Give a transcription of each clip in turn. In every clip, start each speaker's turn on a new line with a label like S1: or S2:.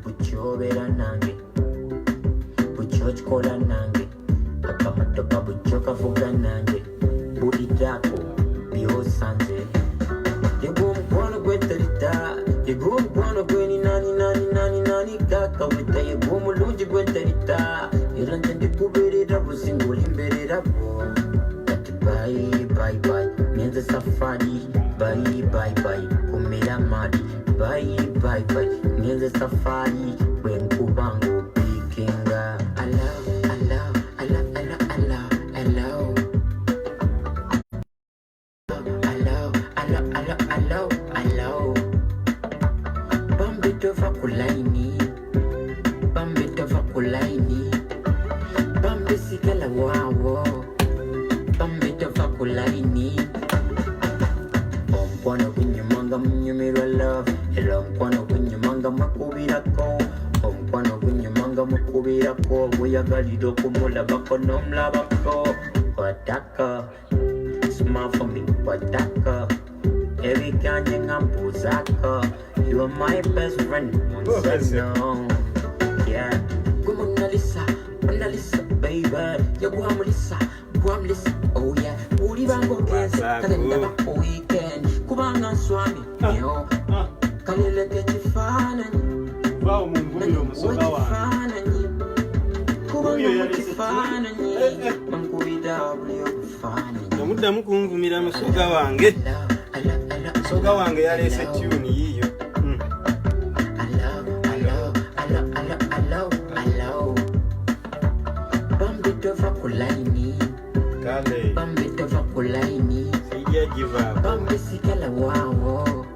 S1: Buchobera nange buchochkola nange akamotoka buchokavuga nange bulidako byosanze yego omukwano gwenterita yego omukwano gweni nani kaka wita yego omulungi gwenterita era nze ndikuberera businga olimberera bo kati bye ngenze safari bye kumera mali bye ngenze safari bwenkubango bikinga allow bambitova kulaini bambisikela wawo bambitova kulaini omukwano gunyumanga munyumirwa love era omukwano gunyumanga makubirako omukwano gunyumanga mukubirako bweyagalira okumulabako n'omulabako wataka smile for me wataka ebiganje nga mpuzako you are my best friend no yeah gwe Mona Lisa baby yagwamulisa oh yeah uli bango kense kale ndaba ku weekend kubanga nswami yo kaleleke kifaananyi
S2: bawo mungumiro omusoga wange
S1: kubanga kifaananyi bankubira buli okufaananyi
S2: omuddamu kunvumira musoga wange musoga wange yaleese tune yiyo
S1: bambitova kulaini
S2: kale
S1: bambitova kulaini
S2: sijja give up
S1: bambisikela wawo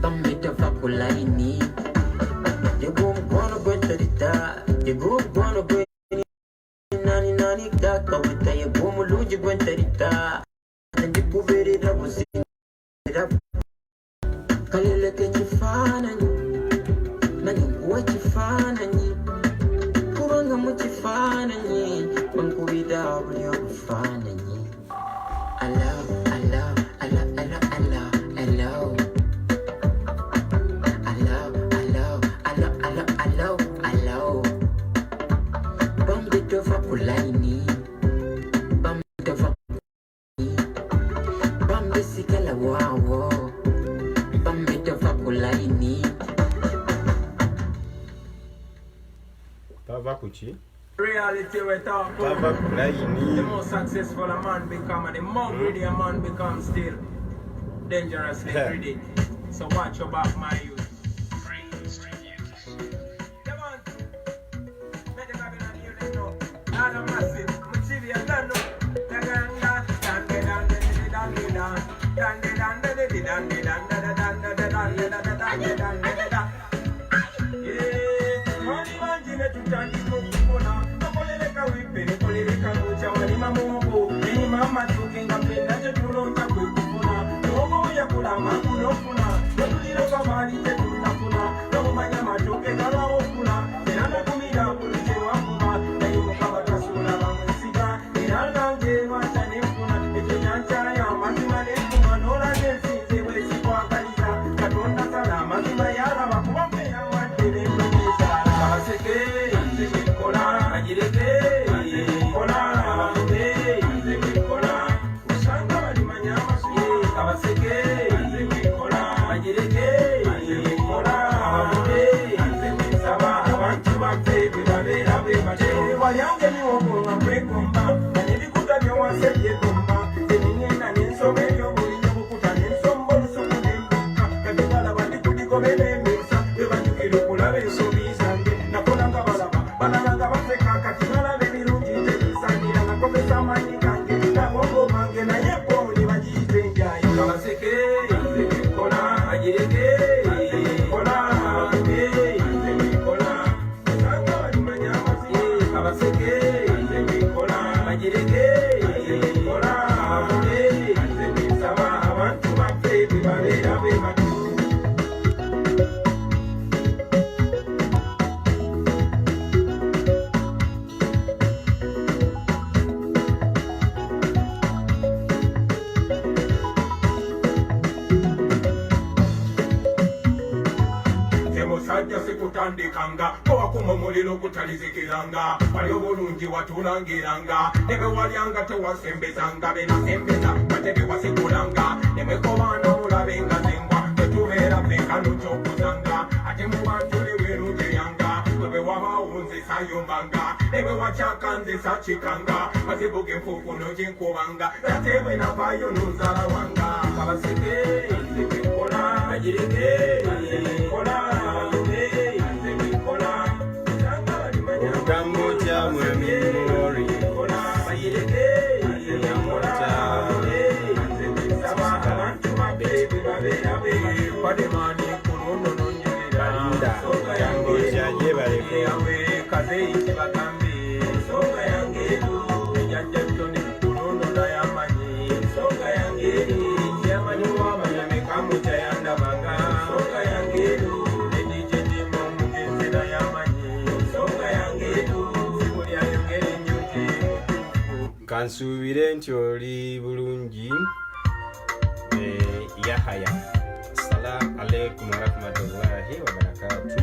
S1: bambitova kulaini yego omukwano gwenterita yego omukwano gwe nani kaka wita yego omulungi gwenterita ndikuberera buzinga kaleleke kifaananyi nange nkuwa kifaananyi kubanga mu kifaananyi bankubira buli obufaananyi allow bambitova kulaini bambitova bambisikela wawo bambitova kulaini
S2: bava kuki
S3: Reality we talk
S2: bava
S3: about.
S2: kulaini
S3: The more successful a man become and the more greedy a man becomes still dangerously greedy. So watch your back, my youth. Come on. Let the Babylon hear them know. Not a massive, material done no. Mama talking up in that you don't have to puna. No, ya pula makuna puna. No, you don't come out in the puna. No, my mama talking about puna. Then I'm a comida, put it in one puna. Then you come out as soon as I'm a cigar. In all down there, my tiny puna. If you can't try, I'm a man in puna. No, I can see the way she walk and is a Katona Salama, Mayara, Makumbe, and what did it bring me? Saseke, and the Kola, and you Kola. Kola, watandikanga towakuma omuliro kutalizikiranga wali obulungi watulangiranga ne bwe walyanga tewasembezanga benasembeza ate bewasikulanga ne mwekobaana omulabe nga zengwa tetubeera fekano kyokuzanga ate mu bantu ne bwerugiryanga bwe wabaawo nze sayombanga ne bwe wakyaka nze sakikanga mazibu genfuufuno gyenkubanga ate bwe navaayo nonzala wanga abaseke nze bwenkola bagireke nze bwenkola
S2: Kansuubire nti oli bulungi. Yahaya, assalamu alaikum warahmatullahi wabarakatuh.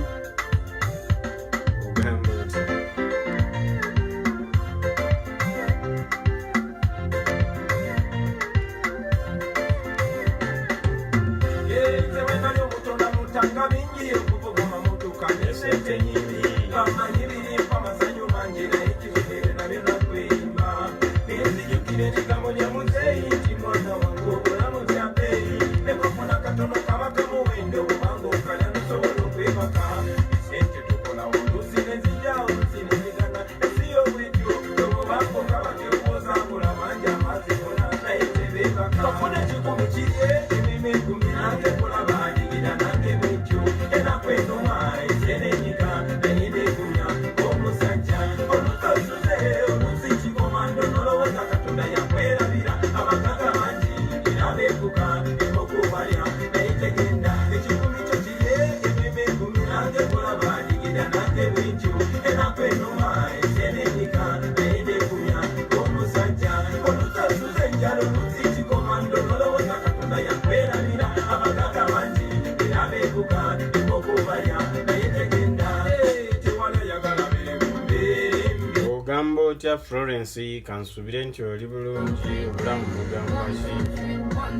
S2: Ugamba oti Florence kansuubire nti oli bulungi obulamu bugamba ki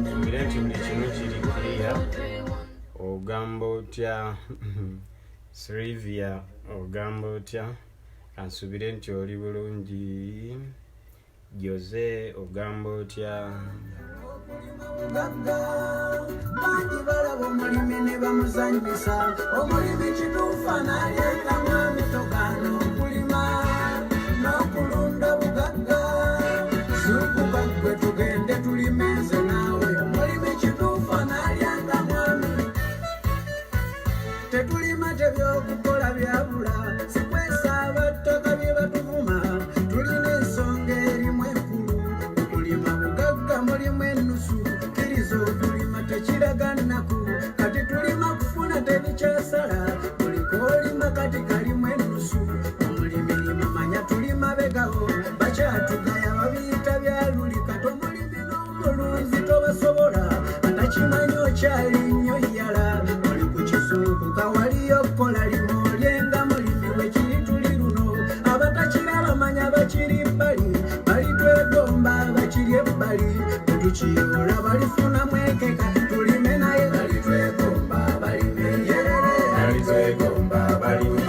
S2: nsuubire nti buli kimu kiri clear ogamba otya Sylvia ogamba otya kansuubire nti oli bulungi Jose ogamba otya bangi balaba omulimi ne bamuzanyisa omulimi kituufa naleeta mwami togaana okulima n'okulunda bugagga zuukuka gwe tugende tulimenze naawe omulimi kituufa nalyanga mwami tetulima tebyokukola byabula sikwesa abattaka bye batuvuma tulina ensonga erimu enkulu okulima bugagga mulimu ennusu kkiriza okulima tekiraga nnaku kati tulima kufuna tebikyasala bulik'olima kati kalimu ennusu omulimi limamanya tulima begawo bakyatugaya babiyita byaluli kati omulimi n'omulunzi tobasobola atakimanyi okyali nnyo yala oli ku kisuukuka waliyo okkola lima olyenga mulimi we kiri tuli luno abatakiraba manya bakiri bbali balitwegomba bakiri ebbali tetukiyoola balifunamu ekeka tulime naye balitwegomba balime yerere balitwegomba balime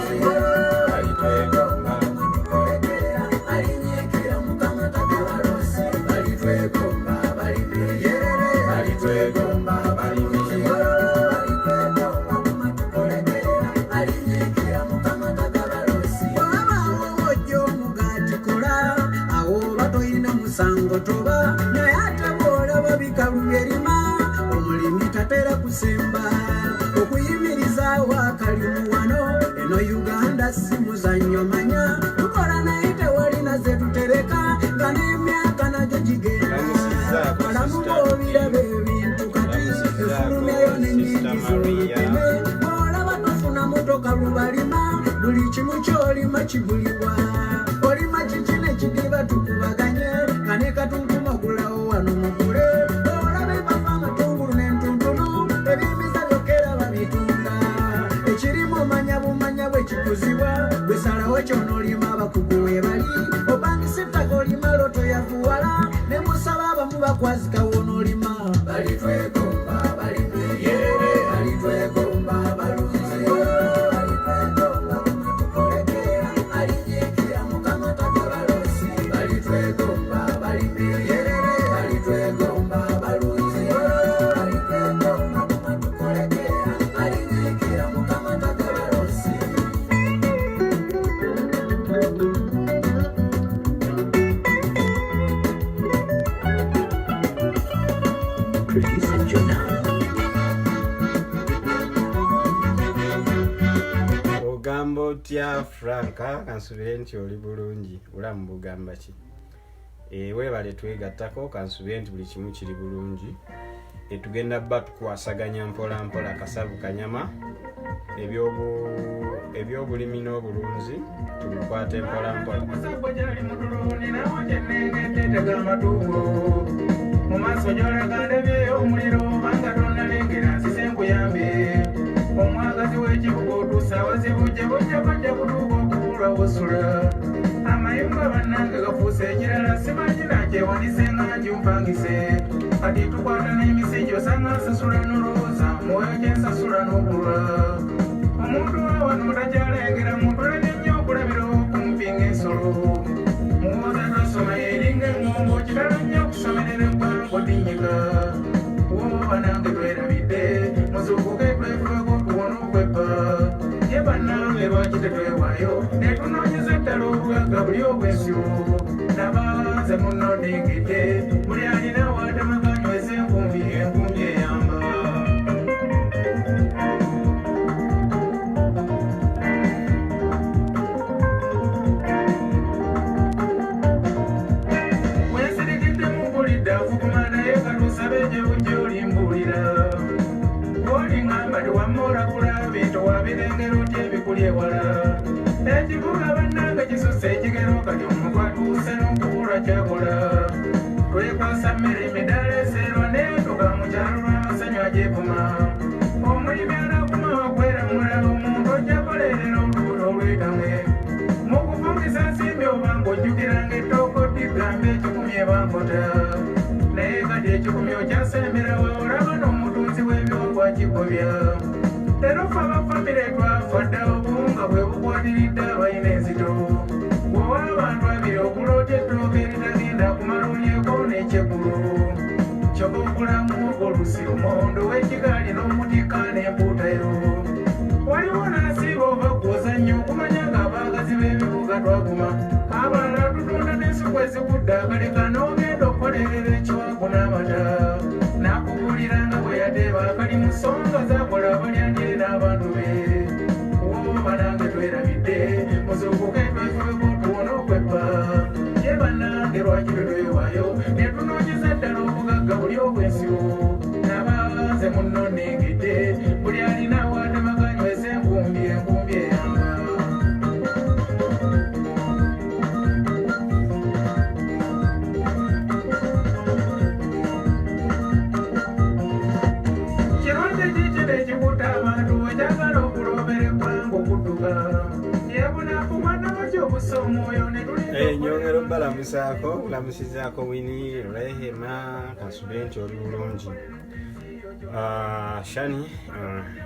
S2: balitwegomba mutukolekera alinyekera mukama takabalosi balitwegomba balime yerere balitwegomba balime sango toba naye ate bw'olaba bikalu byerima omulimi tatera kusemba okuyimirizaawo akalimu wano eno Uganda si muzannyo manya tukola naye tewalina ze tutereka nga n'emyaka nagyo gigenda balamu b'obiraba ebintu kati efulumyayo n'ennyingiza oluteme bw'olaba tofuna motoka lubalima buli kimu ky'olima kigulibwa olima kiki ne kidiba tukubaganye nga ne katuntuma ogulawo wano mugule olabe bava amatungulu n'entuntunu ebiyimiza byokera babitunda ekirimu omanya bumanya kuba kwazika wonolima balitwegomba balimeyere balitwegomba balunzi balitwegomba kumatukolekera alijekera mukama takabalosi balitwegomba balimeyere balitwegomba balunzi balitwegomba kumatukolekera alijekera mukama takabalosi.
S1: Producer Jonah.
S4: Ogamba otya Franka kansubire nti oli bulungi ulamu bugamba ki? Weebale twegattako kansubire nti buli kimu kiri bulungi. Tugenda bba tukwasaganya mpola mpola kasavu kanyama ebyobulimi n'obulunzi tubikwate mpola mpola. Mu maaso gy'olagandebye omuliro banga tonnalengera nzize nkuyambe omwagazi w'ekibuga otuusa abazibujje bujja bajja kutuuka okubulwa wosula amayumba bannange gafuuse ekirala simanyi nakyewanise nga njumpangise kati tukwata n'emisingi osanga nsasula n'olowooza mwoyo gye nsasula n'obulwa omuntu wawano takyalengera muntu olabye nnyo okulabira okumpi ng'ensolo muwoza twasoma eringa eŋŋombo kitala nnyo okusomerera eggwango dinyiga woba nange twerabidde muzuukuke twefubeko tuwona okweppa ye bannange lwaki tetwewaayo ne tunoonyeza eddala obugagga buli obwensyo nabanze munno ndingidde buli alina waatamaganyweza enkumbi enkumbi eyamba. Ekibuga bannange kisusse ekigero kati omuntu atuuse n'okubulwa kyakola twekwasa mmere emidaala eseerwa neetuga mu kyalo lw'amasanyu agyevuma omulimi anakuma wakweramula omuntu ojja kolerera olubuto olwetamwe mu kuvungisa nsimbi oba ng'ojjukiranga ettooka oddigamba ekikumi ebankota naye kati ekikumi okyasemberawa olaba n'omutunzi w'ebyogwa kigobya terufa abafamire twafa dda obuwunga bwe bukwatiridde abalina enzito bw'owa abantu abiri okuloota ettooka eritagenda kumalulyeko n'ekyeggulu kyoba okulamu olusi omuwondo w'ekigaali n'omutika n'empuutayo waliwo n'asiiba oba kwoza nnyo okumanya ng'abaagazi b'ebibuga twaguma abalala tutunda n'ensuku ezigudde akaleka n'ogenda okukolerera ekiwago n'amata nakubuliranga bwe yateeba akali mu nsonga zakola abalyandire n'abantu be woba nange twerabidde muzuukuke twefubeko tuwona okweppa ye bannange lwaki tetwewaayo ne tunoonyeza ddala obugagga buli obwensiro nabanze munno nnengedde buli alina waatemaganyweza enkumbi enkumbi eyamba. Nyongera mbalamusizaako Winnie Rehema kansubire nti oli bulungi. Shani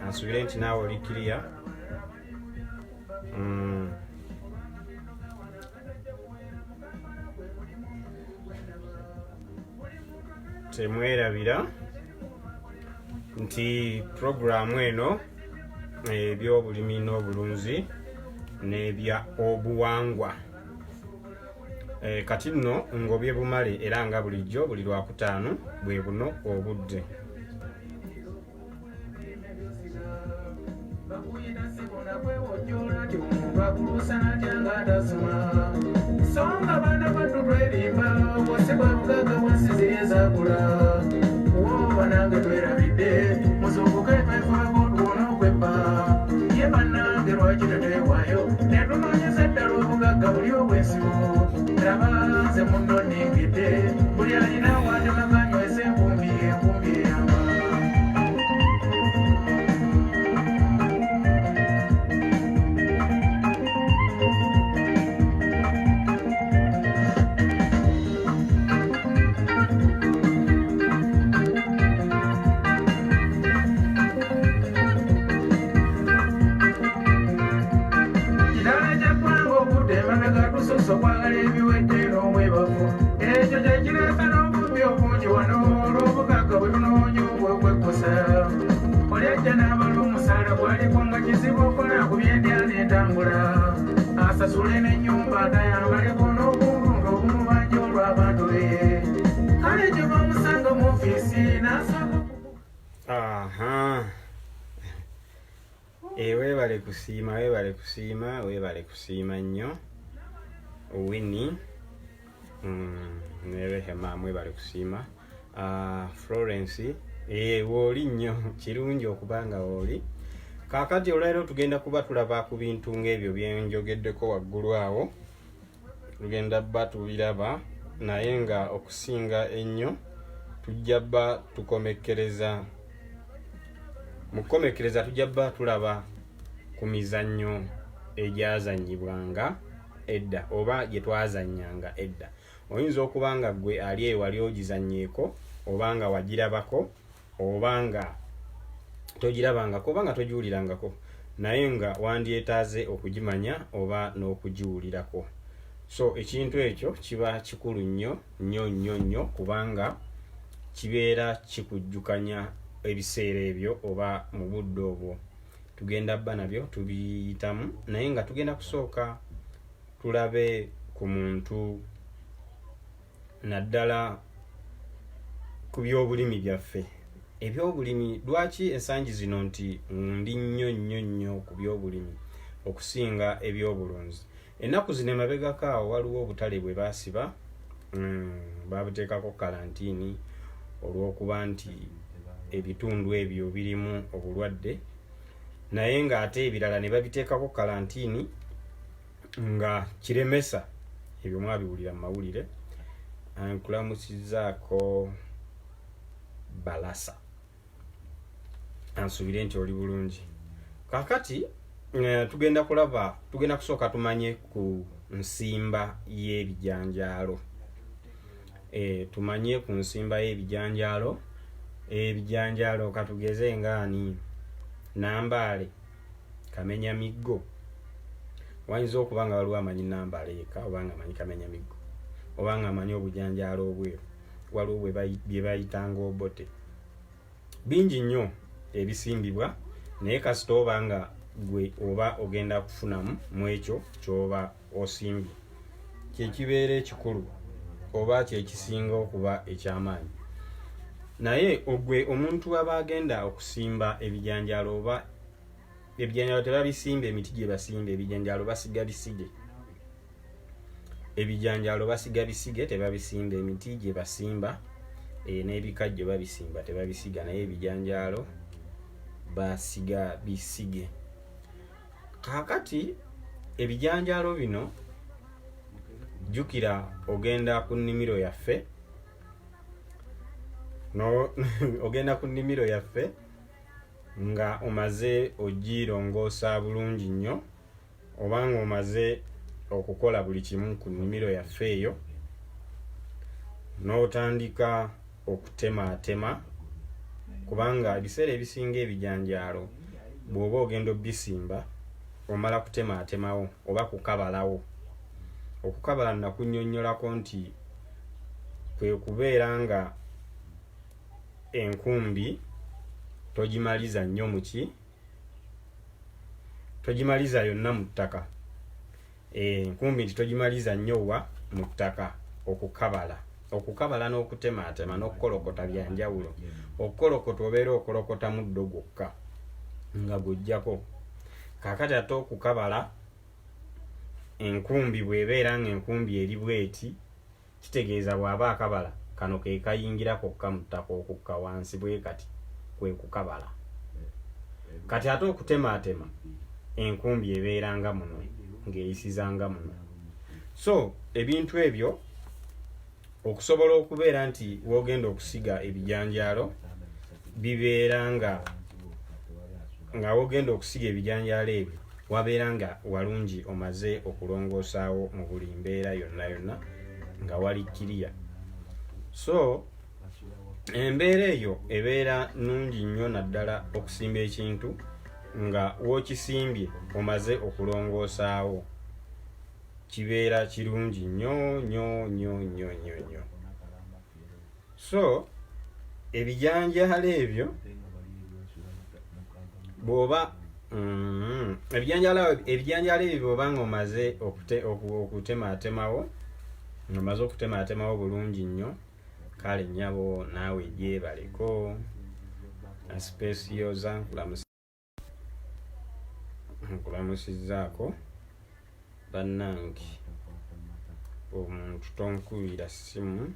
S4: ansubire nti naawe oli kiriya. Temwerabira nti programu eno ebyobulimi n'obulunzi n'ebya obuwangwa kati nno ngobye bumale era nga bulijjo buli lwakutaano bwe buno obudde. Songa bana batu twerimba wosebwa bugaga wansizi ezakula woba nange twerabidde muzuukuke twefubeko tuwona okweppa ye bannange lwaki tetwewaayo ne tunoonyeza eddala obugagga buli obwensibo nabanze munno nnengedde buli alina waatemaganyweza enkumbi enkumbi eyamba. n'entambula asasule n'ennyumba gayambaleko n'obuntu ng'obumubanja olw'abantu be kale gye bamusanga mu ofiisi n'asaba
S5: weebale kusiima nnyo Winnie ne Rehema mwebale kusiima Florence wooli nnyo kirungi okuba nga wooli kaakati olwaleero tugenda kuba tulaba ku bintu ng'ebyo byenjogeddeko waggulu awo tugenda bba tubiraba naye nga okusinga ennyo tujja bba tukomekkereza mu kukomekkereza tujja bba tulaba ku mizannyo egyazannyibwanga edda oba gye twazannyanga edda oyinza okuba nga ggwe ali eyo wali ogizannyeeko oba nga wagirabako oba nga togirabangako oba nga togiwulirangako naye nga wandyetaaze okugimanya oba n'okugiwulirako so ekintu ekyo kiba kikulu nnyo kubanga kibeera kikujjukanya ebiseera ebyo oba mu budde obwo tugenda bba nabyo tubiyitamu naye nga tugenda kusooka tulabe ku muntu naddala ku by'obulimi byaffe ebyobulimi lwaki ensangi zino nti ndi nnyo ku byobulimi okusinga ebyobulunzi ennaku zino emabegako awo waliwo obutale bwe baasiba babuteekako kalantiini olw'okuba nti ebitundu ebyo birimu obulwadde naye ng'ate ebirala ne babiteekako kalantiini nga kiremesa ebyo mwabiwulira mu mawulire nkulamusizaako Balasa ansubire nti oli bulungi kaakati tugenda kusooka tumanye ku nsimba y'ebijanjaalo tumanye ku nsimba y'ebijanjaalo ebijanjaalo katugeze ngaani Nambaale Kamenya Miggo wayinza okuba nga waliwo amanyi Nambaale eka oba nga amanyi Kamenya Miggo oba nga amanyi obujanjaalo obweru waliwo bye bayitanga obote bingi nnyo ebisimbibwa naye kasita oba nga gwe oba ogenda kufunamu mu ekyo ky'oba osimbye kyekibeera ekikulu oba kyekisinga okuba eky'amaanyi naye ogwe omuntu aba agenda okusimba ebijanjaalo oba ebijanjaalo tebabisimba emiti gye basimba ebijanjaalo basiga bisige ebijanjaalo basiga bisige tebabisimba emiti gye basimba n'ebikajjo babisimba tebabisiga naye ebijanjaalo basiga bisige kaakati ebijanjaalo bino jjukira ogenda ku nnimiro yaffe ogenda ku nnimiro yaffe nga omaze ogirongoosa bulungi nnyo oba nga omaze okukola buli kimu ku nnimiro yaffe eyo n'otandika okutemaatema kubanga ebiseera ebisinga ebijanjaalo bw'oba ogenda obisimba omala kutemaatemawo oba kukabalawo okukabala nakunnyonnyolako nti kwe kubeera nga enkumbi togimaliza nnyo muki togimaliza yonna mu ttaka enkumbi nti togimaliza nnyo wa mu ttaka okukabala n'okutemaatema n'okukolokota bya njawulo okukolokota obeera okolokota muddo gwokka nga gujjako kaakati ate okukabala enkumbi bw'ebeera nga enkumbi eri bweti kitegeeza bw'aba akabala kano ke kayingira kokka mu ttaka okukka wansi bwe kati kwe kukabala kati ate okutemaatema enkumbi ebeeranga muno ng'eyisizanga muno so ebintu ebyo okusobola okubeera nti wogenda okusiga ebijanjaalo bibeera nga wogenda okusiga ebijanjaalo ebyo wabeera nga walungi omaze okulongoosaawo mu buli mbeera yonna nga wali kiriya so embeera eyo ebeera nnungi nnyo naddala okusimba ekintu nga wookisimbye omaze okulongoosaawo kibeera kirungi nnyo so ebijanjaalo ebyo bw'oba ebijanjaalo ebyo bw'obanga omaze okutematemawo bulungi nnyo, kale nnyabo naawe gyebaleko asipesiyoza nkulamusizaako bannange omuntu tonkubira ssimu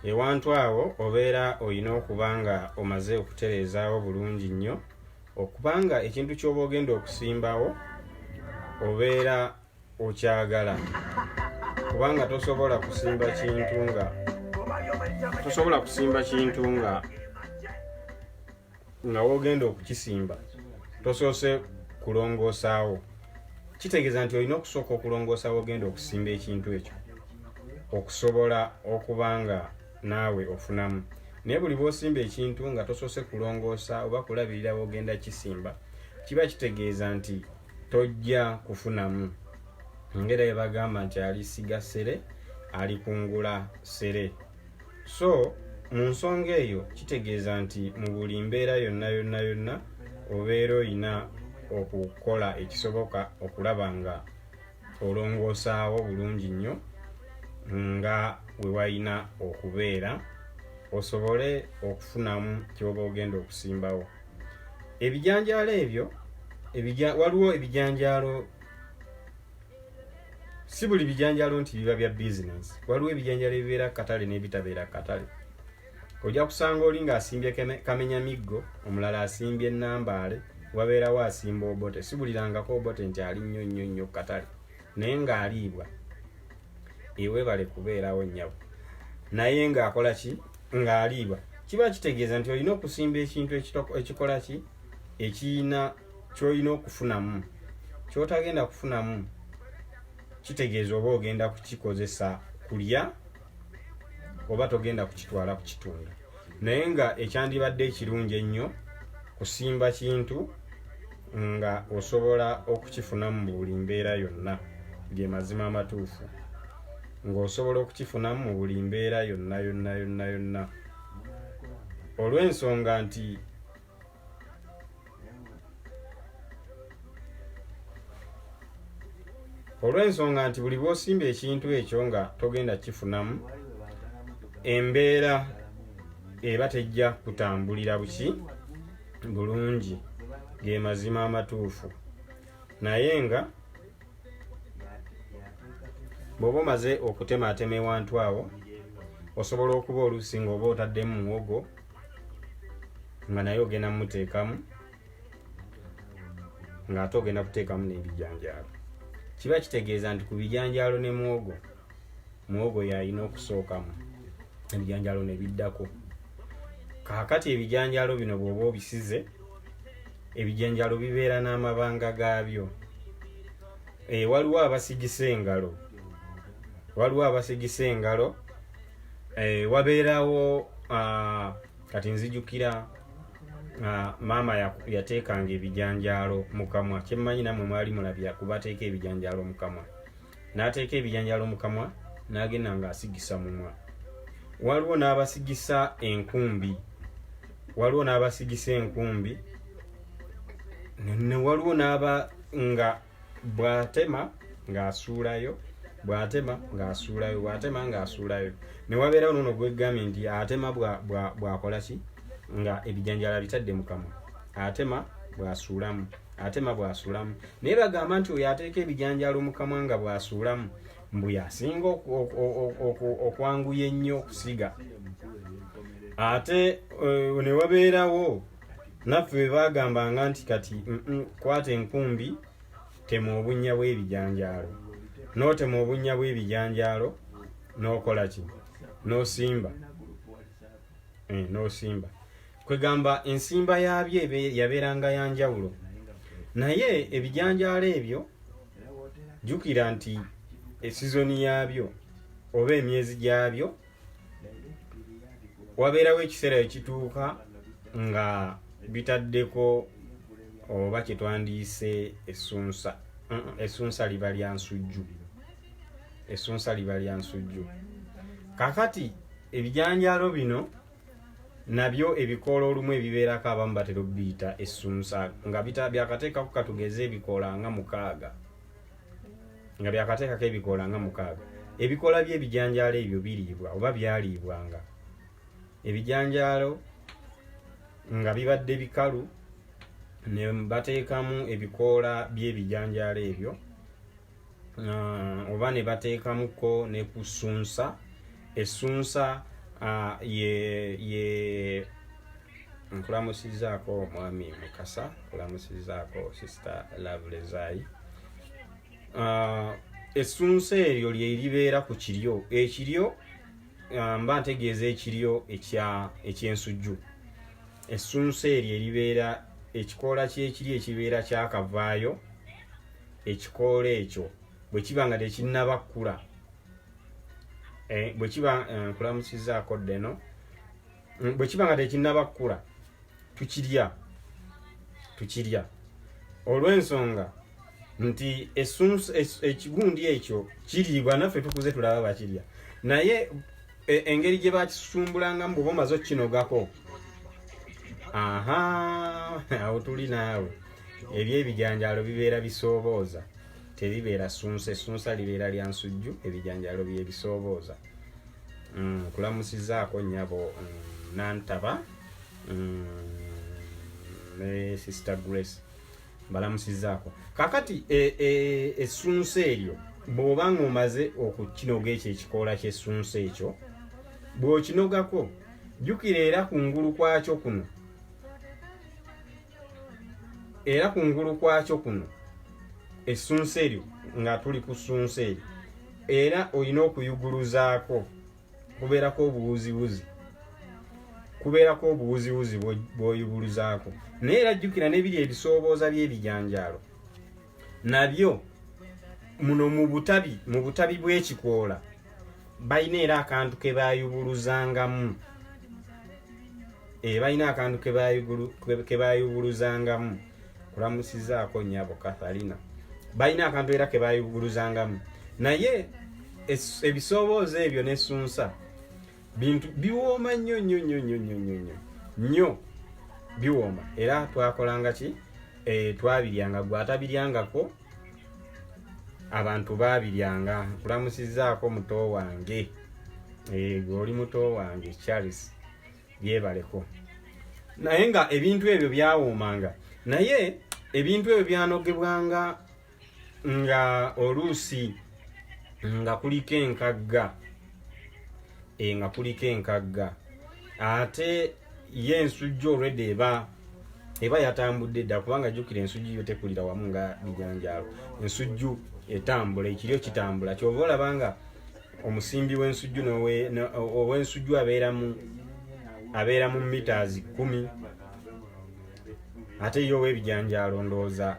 S5: ewantu awo obeera olina okuba nga omaze okutereezaawo bulungi nnyo, okubanga ekintu ky'oba ogenda okusimbawo obeera okyagala, kubanga tosobola kusimba kintu nga wogenda okukisimba tosoose kulongoosaawo. Kitegeeza nti olina okusooka okulongoosaawo ogenda okusimba ekintu ekyo okusobola okubanga naawe ofunamu. Naye buli bw'osimba ekintu nga tosoose kulongoosa oba kulabirira wogenda kisimba, kiba kitegeeza nti tojja kufunamu. Ngera bye bagamba nti alisiga ssere alikungula ssere. So mu nsonga eyo kitegeeza nti mu buli mbeera yonna obeera olina okukola ekisoboka okulaba nga olongoosaawo bulungi nnyo nga we walina okubeera osobole okufunamu ky'oba ogenda okusimbawo. Ebijanjaalo ebyo waliwo ebijanjaalo, si buli bijanjaalo nti biba bya bizinesi. Waliwo ebijanjaalo ebibeera katale n'ebitabeera katale. Ojja kusanga oli ng'asimbye kamenyamiggo, omulala asimbye Nambaale, wabeerawo asimba Obote. Sibulirangako Obote nti ali nnyo katale, naye ng'aliibwa ewebale kubeerawo nnyabo, naye ng'akola ki? Ng'aliibwa. Kiba kitegeeza nti olina okusimba ekintu ekikola ki? Ekiina ky'olina okufunamu. Ky'otagenda kufunamu kitegeeza oba ogenda kukikozesa kulya oba togenda kukitwala kukitunda. Naye nga ekyandibadde ekirungi ennyo kusimba kintu nga osobola okukifunamu mu buli mbeera yonna, ge mazima amatuufu, ng'osobola okukifunamu mu buli mbeera yonna. Olw'ensonga nti buli bw'osimba ekintu ekyo nga togenda kifunamu, embeera eba tejja kutambulira bulungi, ge mazima amatuufu. Naye nga bw'oba omaze okutematema ewantu awo, osobola okuba oluusi ng'oba otaddemu muwogo nga naye ogenda muteekamu, ng'ate ogenda kuteekamu n'ebijanjaalo. Kiba kitegeeza nti ku bijanjaalo ne muwogo yalina okusookamu, ebijanjaalo ne biddako. Kaakati ebijanjaalo bino bw'oba obisize, ebijanjaalo bibeera n'amabanga gaabyo. Waliwo abasigisa engalo, wabeerawo kati nzijukira maama yateekanga ebijanjaalo mu kamwa. Kyemmanyi nammwe mwali mulabya kubateeka ebijanjaalo mu kamwa. N'ateeka ebijanjaalo mu kamwa n'agenda ng'asigisa mumwa. Waliwo n'abasigisa enkumbi, ne waliwo n'aba nga bw'atema ng'asuulayo, ne wabeerawo n'ono gwegambye nti atema bw'akola ki? Nga ebijanjaalo bitadde mu kamwa, atema bw'asuulamu. Naye bagamba nti oyo ateeka ebijanjaalo mu kamwa nga bw'asuulamu mbu yasinga okwanguya ennyo okusiga. Ate ne wabeerawo naffe bwe bagambanga nti kati kwata enkumbi, tema obunnya bw'ebijanjaalo. N'otema obunnya bw'ebijanjaalo n'okola ki? N'osimba. Kwegamba ensimba yaabyo yabeeranga ya njawulo. Naye ebijanjaalo ebyo jjukira nti esizoni yaabyo oba emyezi gyabyo wabeerawo ekiseera ekituuka nga bitaddeko oba kyetwandiise essunsa. Essunsa liba lya nsujju. Essunsa liba lya nsujju. Kakati ebijanjaalo bino nabyo ebikoola olumu ebibeerako abamu batera obbiyita essunsa nga byakateekako katugeze ebikoola nga 6 nga byakateekako ebikoola nga 6. Ebikoola by'ebijanjaalo ebyo biriibwa oba byaliibwanga. Ebijanjaalo nga bibadde bikalu ne bateekamu ebikoola by'ebijanjaalo ebyo oba ne bateekamuko ne ku ssunsa. Essunsa ye nkulamusizaako omwami Mukasa, nkulamusizaako sister Lovelezai. Essunsa eryo lye libeera ku kiryo. Ekiryo mba ntegeeza ekiryo eky'ensujju. Essunsa eryo eribeera ekikoola ky'ekiryo ekibeera kyakavaayo. Ekikoola ekyo bwe kiba nga tekinnaba kkula, bwe kiba nkulamusizaako ddeno, bwe kiba nga tekinnaba kkula tukirya olw'ensonga nti ekigundi ekyo kiriibwa, naffe tukuze tulaba bakirya. Naye engeri gye bakisumbulangamu bw'oba omaze okkinogako, awo tuli naawe. Ebyo ebijanjaalo bibeera bisoobooza, tebibeera ssunsa. Essunsa libeera lya nsujju, ebijanjaalo byebisoobooza. Nkulamusizaako nnyabo Nantaba ne sister Grace, mbalamusizaako. Kakati essunsa eryo bw'oba ng'omaze okukinoga ekyo ekikoola ky'essunsa ekyo, bw'okinogako jjukira era kungulu kwakyo kuno, essunsa eryo nga tuli ku ssunsa eryo, era olina okuyuguluzaako. Kubeerako obuwuziwuzi bw'oyuguluzaako. Naye era jjukira n'ebiri ebisoobooza by'ebijanjaalo nabyo muno mu butabi bw'ekikoola balina era akantu ke baayubuluzangamu. Ke baayubuluzangamu. Kulamusizaako nnyabo Katharina. Balina akantu era ke baayubuluzangamu. Naye ebisoobooza ebyo n'essunsa bintu biwooma nnyo biwooma. Era twakolanga ki? Twabiryanga. Gwe atabiryangako abantu baabiryanga. Nkulamusizaako muto wange, gwe oli muto wange Charles, byebaleko. Naye nga ebintu ebyo byawoomanga, naye ebintu ebyo byanogebwanga nga oluusi nga kuliko enkagga. Ate ye ensujju olwedde eba yatambudde dda, kubanga jjukira ensujju yo tekulira wamu nga bijanjaalo. Ensujju etambula, ekiryo kitambula. Kyova olaba nga omusimbi w'ensujju ow'ensujju abeera mu meters 10, ate yo ow'ebijanjaalo ndowooza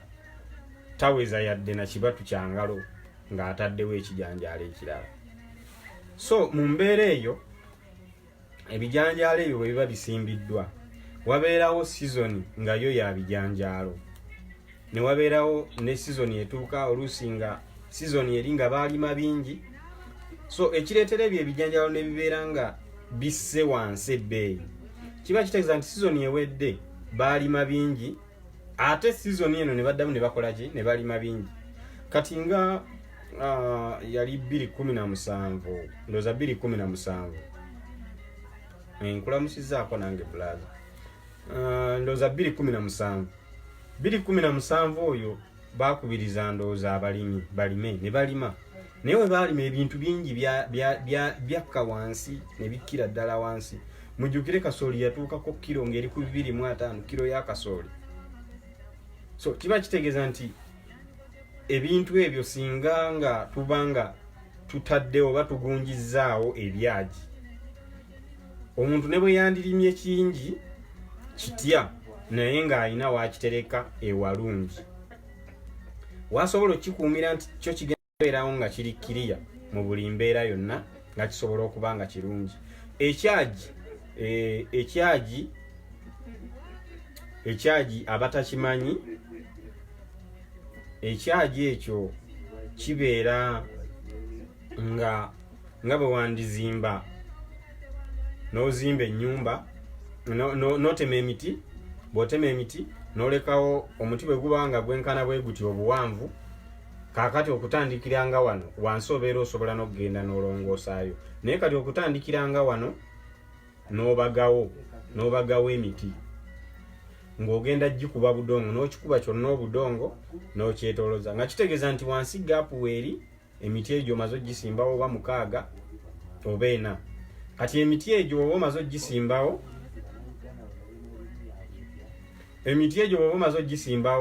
S5: taweza yadde na kibatu kya ngalo ng'ataddewo ekijanjaalo ekirala. So mu mbeera eyo ebijanjaalo ebyo bwe biba bisimbiddwa, wabeerawo season nga yo ya bijanjaalo, ne wabeerawo ne season etuuka oluusi nga season eri nga baalima bingi. So ekireetera ebyo ebijanjaalo ne bibeera nga bisse wansi ebbeeyi, kiba kitegeeza nti season ewedde baalima bingi, ate season eno ne baddamu ne bakola ki? Ne balima bingi. Kati nga yali 2017, ndowooza 2017, nkulamusizaako nange brother, ndowooza 2017 oyo baakubiriza ndowooza abalimi balime, ne balima. Naye we baalima ebintu bingi byakka wansi ne bikkira ddala wansi. Mujjukire kasooli yatuukako kilo ng'eri ku 2.5 kilo ya kasooli. So kiba kitegeeza nti ebintu ebyo singa nga tubanga tutaddewo oba tugunjizzaawo ebyagi, omuntu ne bwe yandirimye kingi kitya naye ng'alina wakitereka ewalungi, wasobola okikuumira nti kyo kigenda kubeerawo nga kiri kiriya mu buli mbeera yonna, nga kisobola okuba nga kirungi. ekyagi abatakimanyi ekyagi ekyo kibeera nga bwe wandizimba n'ozimba ennyumba n'otema emiti, bw'otema emiti n'olekawo omuti bwe guba nga gwenkana bwe guti obuwanvu, kaakati okutandikiranga wano wansi obeera osobola n'okugenda n'olongoosaayo, naye kati okutandikiranga wano n'obagawo emiti ng'ogenda gikuba budongo, n'okikuba kyonna obudongo n'okyetooloza, nga kitegeeza nti wansi gaapu weeri emiti egyo omaze ogisimbawo oba 6 oba 4. Kati emiti egyo oba omaze ogisimbawo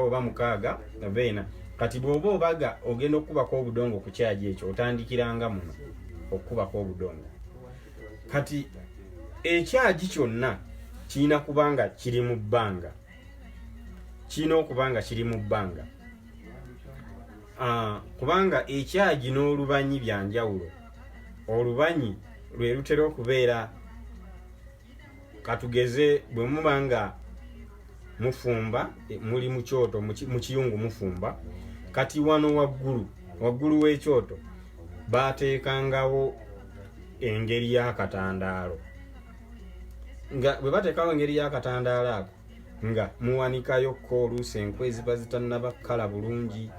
S5: oba 6 oba 4, kati bw'oba obaga ogenda okukubako obudongo ku kyagi ekyo, otandikiranga muno okukubako obudongo. Kati ekyagi kyonna kirina kubanga kiri mu bbanga, kubanga ekyagi n'olubanyi bya njawulo. Olubanyi lwe lutera okubeera, katugeze bwe muba nga mufumba muli mu kyoto, mu kiyungu mufumba, kati wano waggulu w'ekyoto baateekangawo engeri y'akatandaalo, nga bwe bateekawo engeri y'akatandaalo ako nga muwanikayokko oluusi enkwe ziba zitannaba kkala bulungi,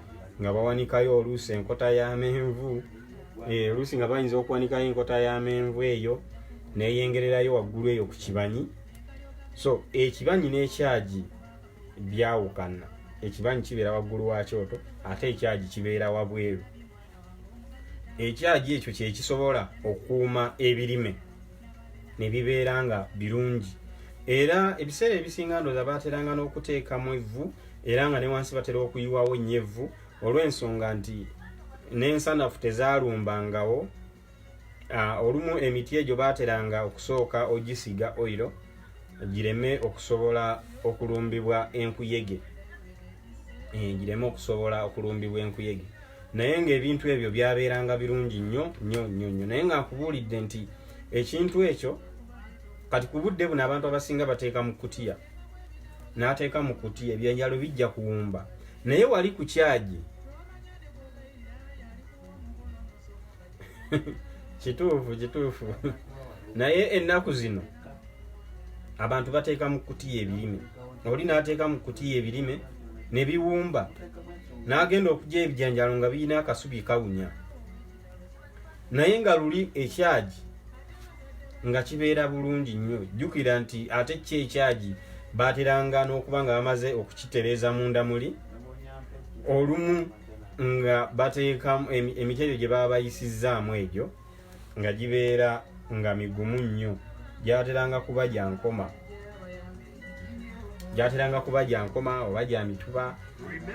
S5: nga bawanikayo oluusi enkota y'amenvu, oluusi nga bayinza okuwanikayo enkota y'amenvu eyo neyengererayo waggulu eyo ku kibanyi. So ekibanyi n'ekyagi byawukana, ekibanyi kibeera waggulu wa kyoto ate ekyagi kibeera wabweru. Ekyagi ekyo kye kisobola okukuuma ebirime ne bibeera nga birungi, era ebiseera ebisinga ndooza baateranga n'okuteekamu evvu, era nga ne wansi batera okuyiwawo nnyo evvu olw'ensonga nti n'ensanafu tezaalumbangawo. Olumu emiti egyo baateranga okusooka ogisiga oyiro gireme okusobola okulumbibwa enkuyege, naye ng'ebintu ebyo byabeeranga birungi nnyo. Naye nga nkubuulidde nti ekintu ekyo kati ku budde buno abantu abasinga bateeka mu kkutiya, n'ateeka mu kkutiya, ebyanjalo bijja kuwumba, naye wali ku kyagi kituufu naye ennaku zino abantu bateeka mu kkutiya ebirime. Oli n'ateeka mu kkutiya ebirime ne biwumba, n'agenda okujja ebijanjalo nga birina akasubi kawunya, naye nga luli ekyagi nga kibeera bulungi nnyo. Jjukira nti ate ekyagi baateranga n'okuba nga bamaze okukitereeza munda muli, olumu nga bateekamu emiti egyo gye baba bayisizzaamu egyo nga gibeera nga migumu nnyo, gyateranga kuba gya nkoma oba gya mituba,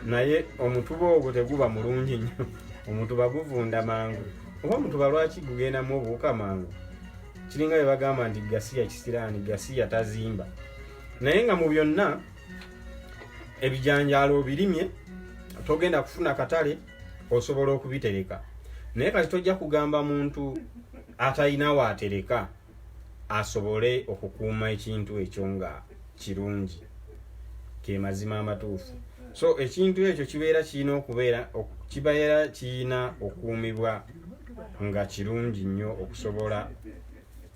S5: naye omutuba ogwo teguba mulungi nnyo, omutuba guvunda mangu. Oba omutuba lwaki gugendamu obuwuka mangu? Kiringa bye bagamba nti gasiya kisiraani, gasiya tazimba. Naye nga mu byonna ebijanjaalo birimye, togenda kufuna katale osobola okubitereka, naye kati tojja kugamba muntu atalina waatereka asobole okukuuma ekintu ekyo nga kirungi, ke mazima amatuufu. So ekintu ekyo kibeera kirina okukuumibwa nga kirungi nnyo okusobola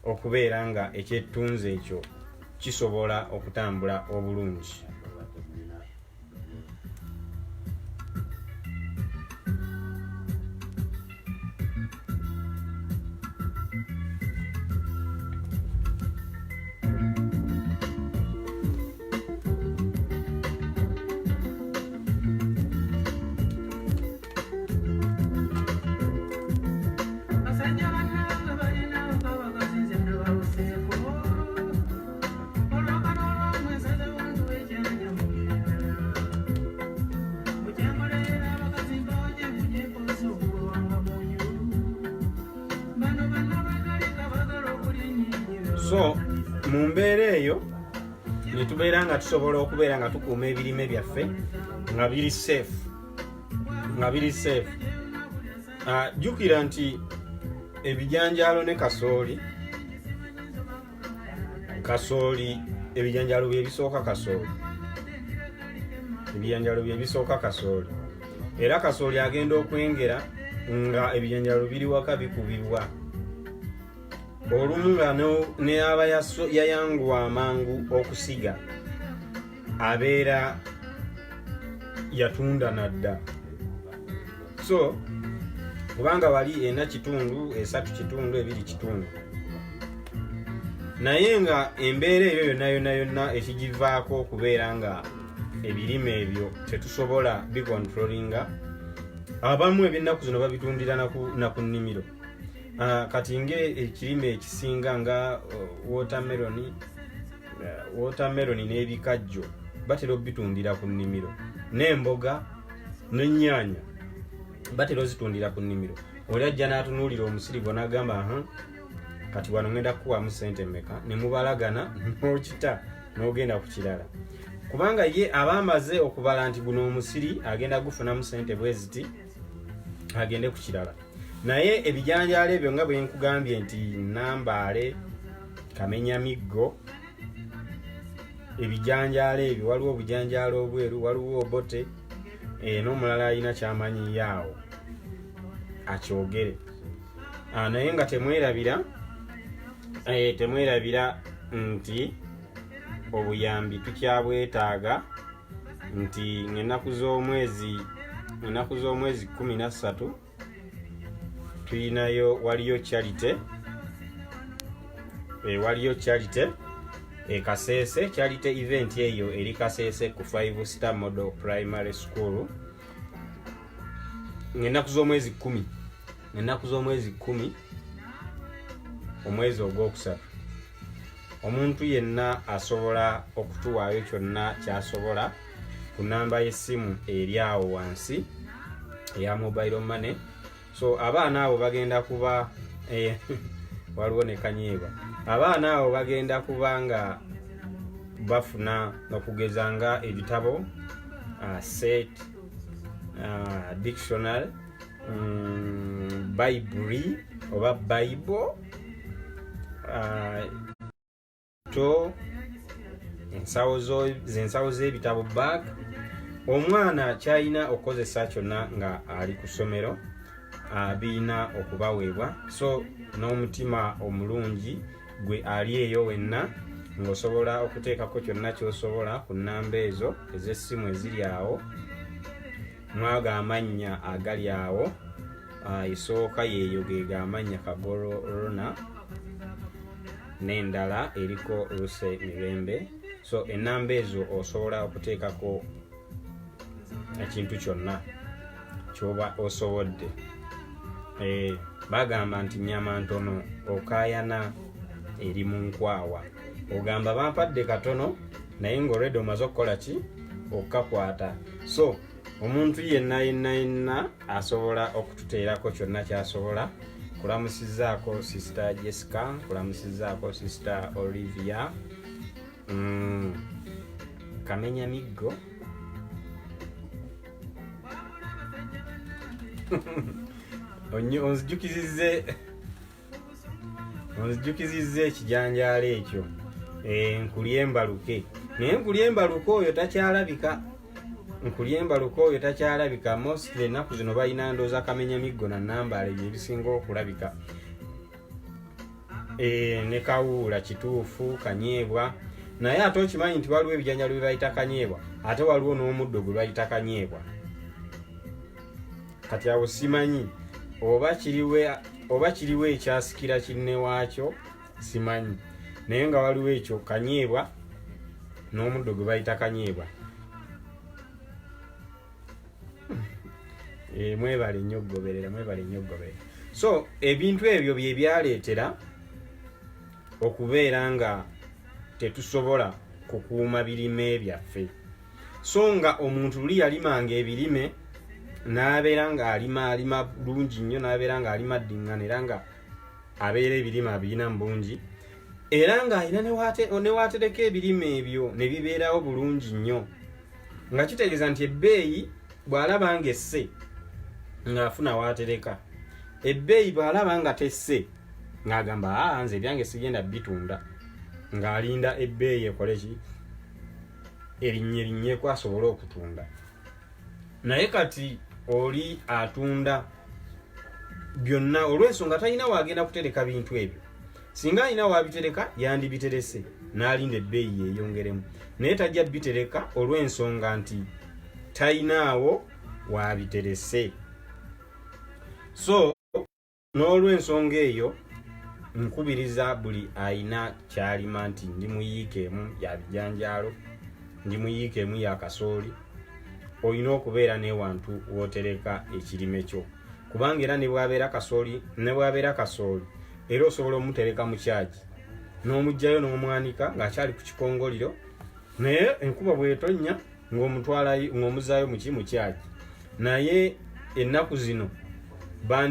S5: okubeera nga ekyettunzi ekyo kisobola okutambula obulungi. So mu mbeera eyo ne tubeera nga tusobola okubeera nga tukuuma ebirime byaffe nga biri safe. Jjukira nti ebijanjaalo ne kasooli ebijanjaalo bye bisooka kasooli, ebijanjalo bye bisooka kasooli, era kasooli agenda okwengera nga ebijanjalo biri waka bikubibwa. Olumu nga ne aba yayanguwa amangu okusiga abeera yatunda nadda. So kubanga wali ena kitundu, esatu kitundu, ebiri kitundu, naye nga embeera eyo yonna ekigivaako okubeera nga ebirime ebyo tetusobola bikontrolinga. Abamu ebyennaku zino babitundira na ku nnimiro. Kati ekirime ekisinga nga watermelon n'ebikajjo batera obitundira ku nnimiro, n'emboga n'ennyaanya batera ozitundira ku nnimiro. Oli ajja n'atunuulira omusiri gwo n'agamba kati wano ngenda kukuwamu ssente mmeka, ne mubalagana n'okita n'ogenda ku kirala, kubanga ye aba amaze okubala nti guno omusiri agenda gufunamu ssente bwe ziti, agende ku kirala. Naye ebijanjaalo ebyo nga bwe nkugambye nti Nambaale, Kamenyamiggo, ebijanjaalo ebyo waliwo obujanjaalo obweru, waliwo Obote, n'omulala alina kyamanyi yaawo akyogere. Naye nga temwerabira nti obuyambi tukyabwetaaga, nti ennaku z'omwezi 13 waliyo charity Kasese. Charity event eyo eri Kasese ku 5 Star Model Primary School ennaku z'omwezi 10 omwezi ogwokusatu. Omuntu yenna asobola okutuwaayo kyonna kyasobola ku namba y'essimu eri awo wansi eya mobile money. So abaana abo bagenda kuba waliwo ne Kanyeeba, abaana abo bagenda kuba nga bafuna okugeza nga ebitabo, set, dictionary, Bible oba Bible, to ensawo z'ebitabo bag. Omwana kyalina okukozesa kyonna nga ali ku ssomero abiina okubaweebwa. So n'omutima omulungi gwe ali eyo wenna ng'osobola okuteekako kyonna ky'osobola ku nnamba ezo ez'essimu eziri awo, mwaga amannya agali awo. Esooka yeeyo ge g'amannya Kagoro Rona, n'endala eriko Luse Mirembe. So ennamba ezo osobola okuteekako ekintu kyonna ky'oba osobodde. Bagamba nti nnyama ntono okaayana eri mu nkwawa. Ogamba bampadde katono naye ng'olwedde omaze okukola ki? Okukakwata. So omuntu yenna asobola okututeerako kyonna kyasobola. Kulamusizaako Sister Jessica, kulamusizaako Sister Olivia, Kamenyamiggo, onzijukizizza ekijanjaalo ekyo. Nkulyembaluke, naye nkulyembaluke oyo takyalabika. Mostly ennaku zino balina ndooza Kamenyamiggo na Nambaale byebisinga okulabika. Ne Kawuula kituufu, Kanyeebwa. Naye ate okimanyi nti waliwo ebijanjalo bye bayita Kanyeebwa, ate waliwo n'omuddo gwe bayita Kanyeebwa. Kati awo simanyi oba kiriwo ekyasikira kinne waakyo, simanyi. Naye nga waliwo ekyo Kanyeebwa n'omuddo gwe bayita Kanyeebwa. Mwebale nnyo okugoberera. So ebintu ebyo bye byaleetera okubeera nga tetusobola kukuuma birime byaffe. So nga omuntu luli yalimanga ebirime n'abeera nga alima bulungi nnyo, n'abeera nga alima ddingana, era nga abeera ebirime abirina mu bungi, era nga alina ne waatereka ebirime ebyo ne bibeerawo bulungi nnyo, nga kitegeeza nti ebbeeyi bw'alaba nga esse ng'afuna waatereka, ebbeeyi bw'alaba nga tesse ng'agamba nze ebyange sigenda bitunda, ng'alinda ebbeeyi ekole ki? erinnyerinnye kwasobola okutunda. Naye kati oli atunda byonna olw'ensonga talina waagenda kutereka bintu ebyo. Singa alina waabitereka yandibiterese n'alinda ebbeeyi yeeyongeremu, naye tajja bitereka olw'ensonga nti talinaawo waabiterese. So n'olw'ensonga eyo nkubiriza buli ayina kyalima nti ndi muyiikeemu ya bijanjaalo, ndi muyiikeemu ya kasooli, olina okubeera n'ewantu w'otereka ekirime kyo, kubanga era ne bwabeera kasooli era osobola omutereka mu kyagi n'omugjayo n'omwanika ng'akyali ku kikongoliro, naye enkuba bw'etonnya ng'omuzaayo mu kyagi. Naye ennaku zino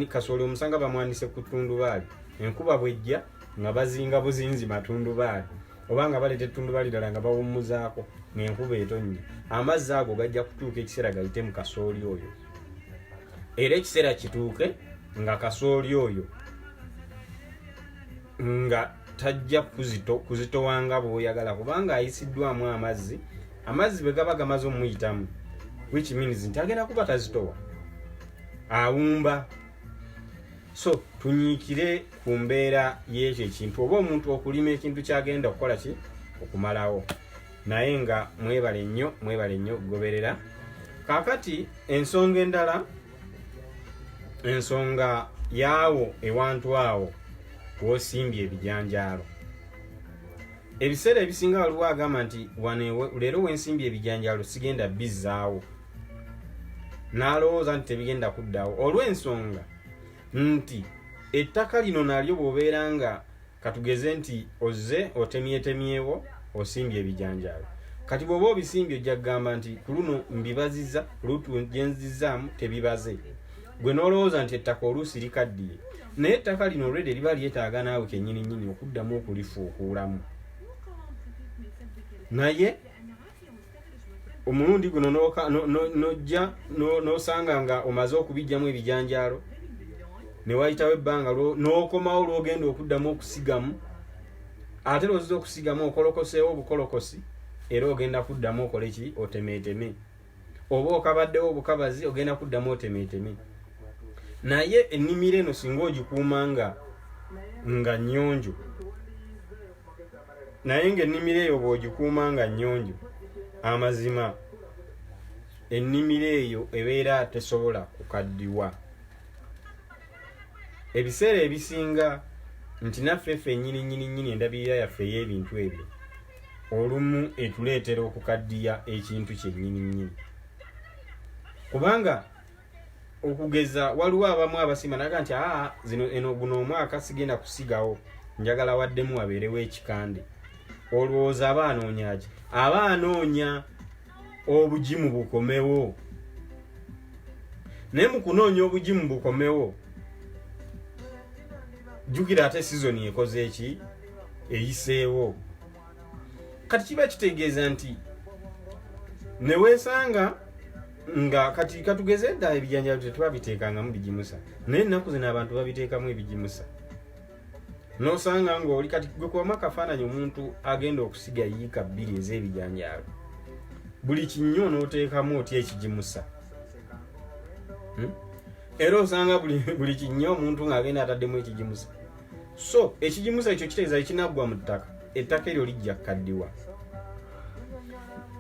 S5: kasooli omusanga bamwanise ku ttundubaali, enkuba bwejja nga bazinga buzinzi matundubaali, oba nga baleeta ettundubaali ddala nga bawummuzaako ng'enkuba etonnya, amazzi ago gajja kutuuka ekiseera gayite mu kasooli oyo, era ekiseera kituuke nga kasooli oyo nga tajja kuzitowanga bw'oyagala, kubanga ayisiddwamu amazzi bwe gaba gamaze omuyitamu, which means nti agenda kuba tazitowa, awumba. So tunyiikire ku mbeera y'ekyo ekintu, oba omuntu okulima ekintu kyagenda okukola ki okumalawo. Naye nga mwebale nnyo okugoberera. Kaakati ensonga endala, ensonga yaawo ewantu awo w'osimbye ebijanjaalo. Ebiseera ebisinga waliwo agamba nti leero wensimbye ebijanjaalo sigenda bizzaawo, n'alowooza nti tebigenda kuddawo, olw'ensonga nti ettaka lino nalyo bw'obeera nga katugeze nti ozze otemyetemyewo osimbye ebijanjaalo. Kati bw'oba obisimbye ojja kugamba nti ku luno mbibazizza, lutu gyenzizaamu tebibaze, gwe n'olowooza nti ettaka oluusi likaddiye, naye ettaka lino olwedde liba lyetaaga naawe kennyini okuddamu okulifuukuulamu. Naye omulundi guno n'ojja n'osanga nga omaze okubijjamu ebijanjaalo, ne wayitawo ebbanga n'okomawo lw'ogenda okuddamu okusigamu, ate lw'ozza okusigamu okolokoseewo obukolokosi, era ogenda kuddamu okole ki otemeeteme, oba okabaddewo obukabazi ogenda kuddamu otemeeteme. Naye ennimiro eno singa ogikuuma nga nnyonjo, naye ng'ennimiro eyo bw'ogikuuma nga nnyonjo, amazima ennimiro eyo ebeera tesobola kukaddiwa. Ebiseera ebisinga nti naffe ffennyini endabirira yaffe ey'ebintu ebyo olumu etuleetera okukaddiya ekintu kyennyini, kubanga okugeza waliwo abamu abasima naga nti guno omwaka sigenda kusigawo, njagala waddemu wabeerewo ekikande. Olowooza aba anoonya ki? Aba anoonya obugimu bukomewo, naye mu kunoonya obugimu bukomewo jjukira ate sizoni ekoze eki eyiseewo. Kati kiba kitegeeza nti ne weesanga nga kati katugeze dda ebijanjaalo tetubabiteekangamu bigimusa, naye ennaku zino abantu babiteekamu ebigimusa. N'osanga ng'oli kati gwe kubamu akafaananyi omuntu agenda okusiga yiika 2 ez'ebijanjaalo, buli kinnyo n'oteekamu otya ekigimusa. Era osanga buli kinnyo omuntu ng'agenda ataddemu ekigimusa. So ekigimusa ekyo kitegeeza ekinaggwa mu ttaka, ettaka eryo lijja kukaddiwa.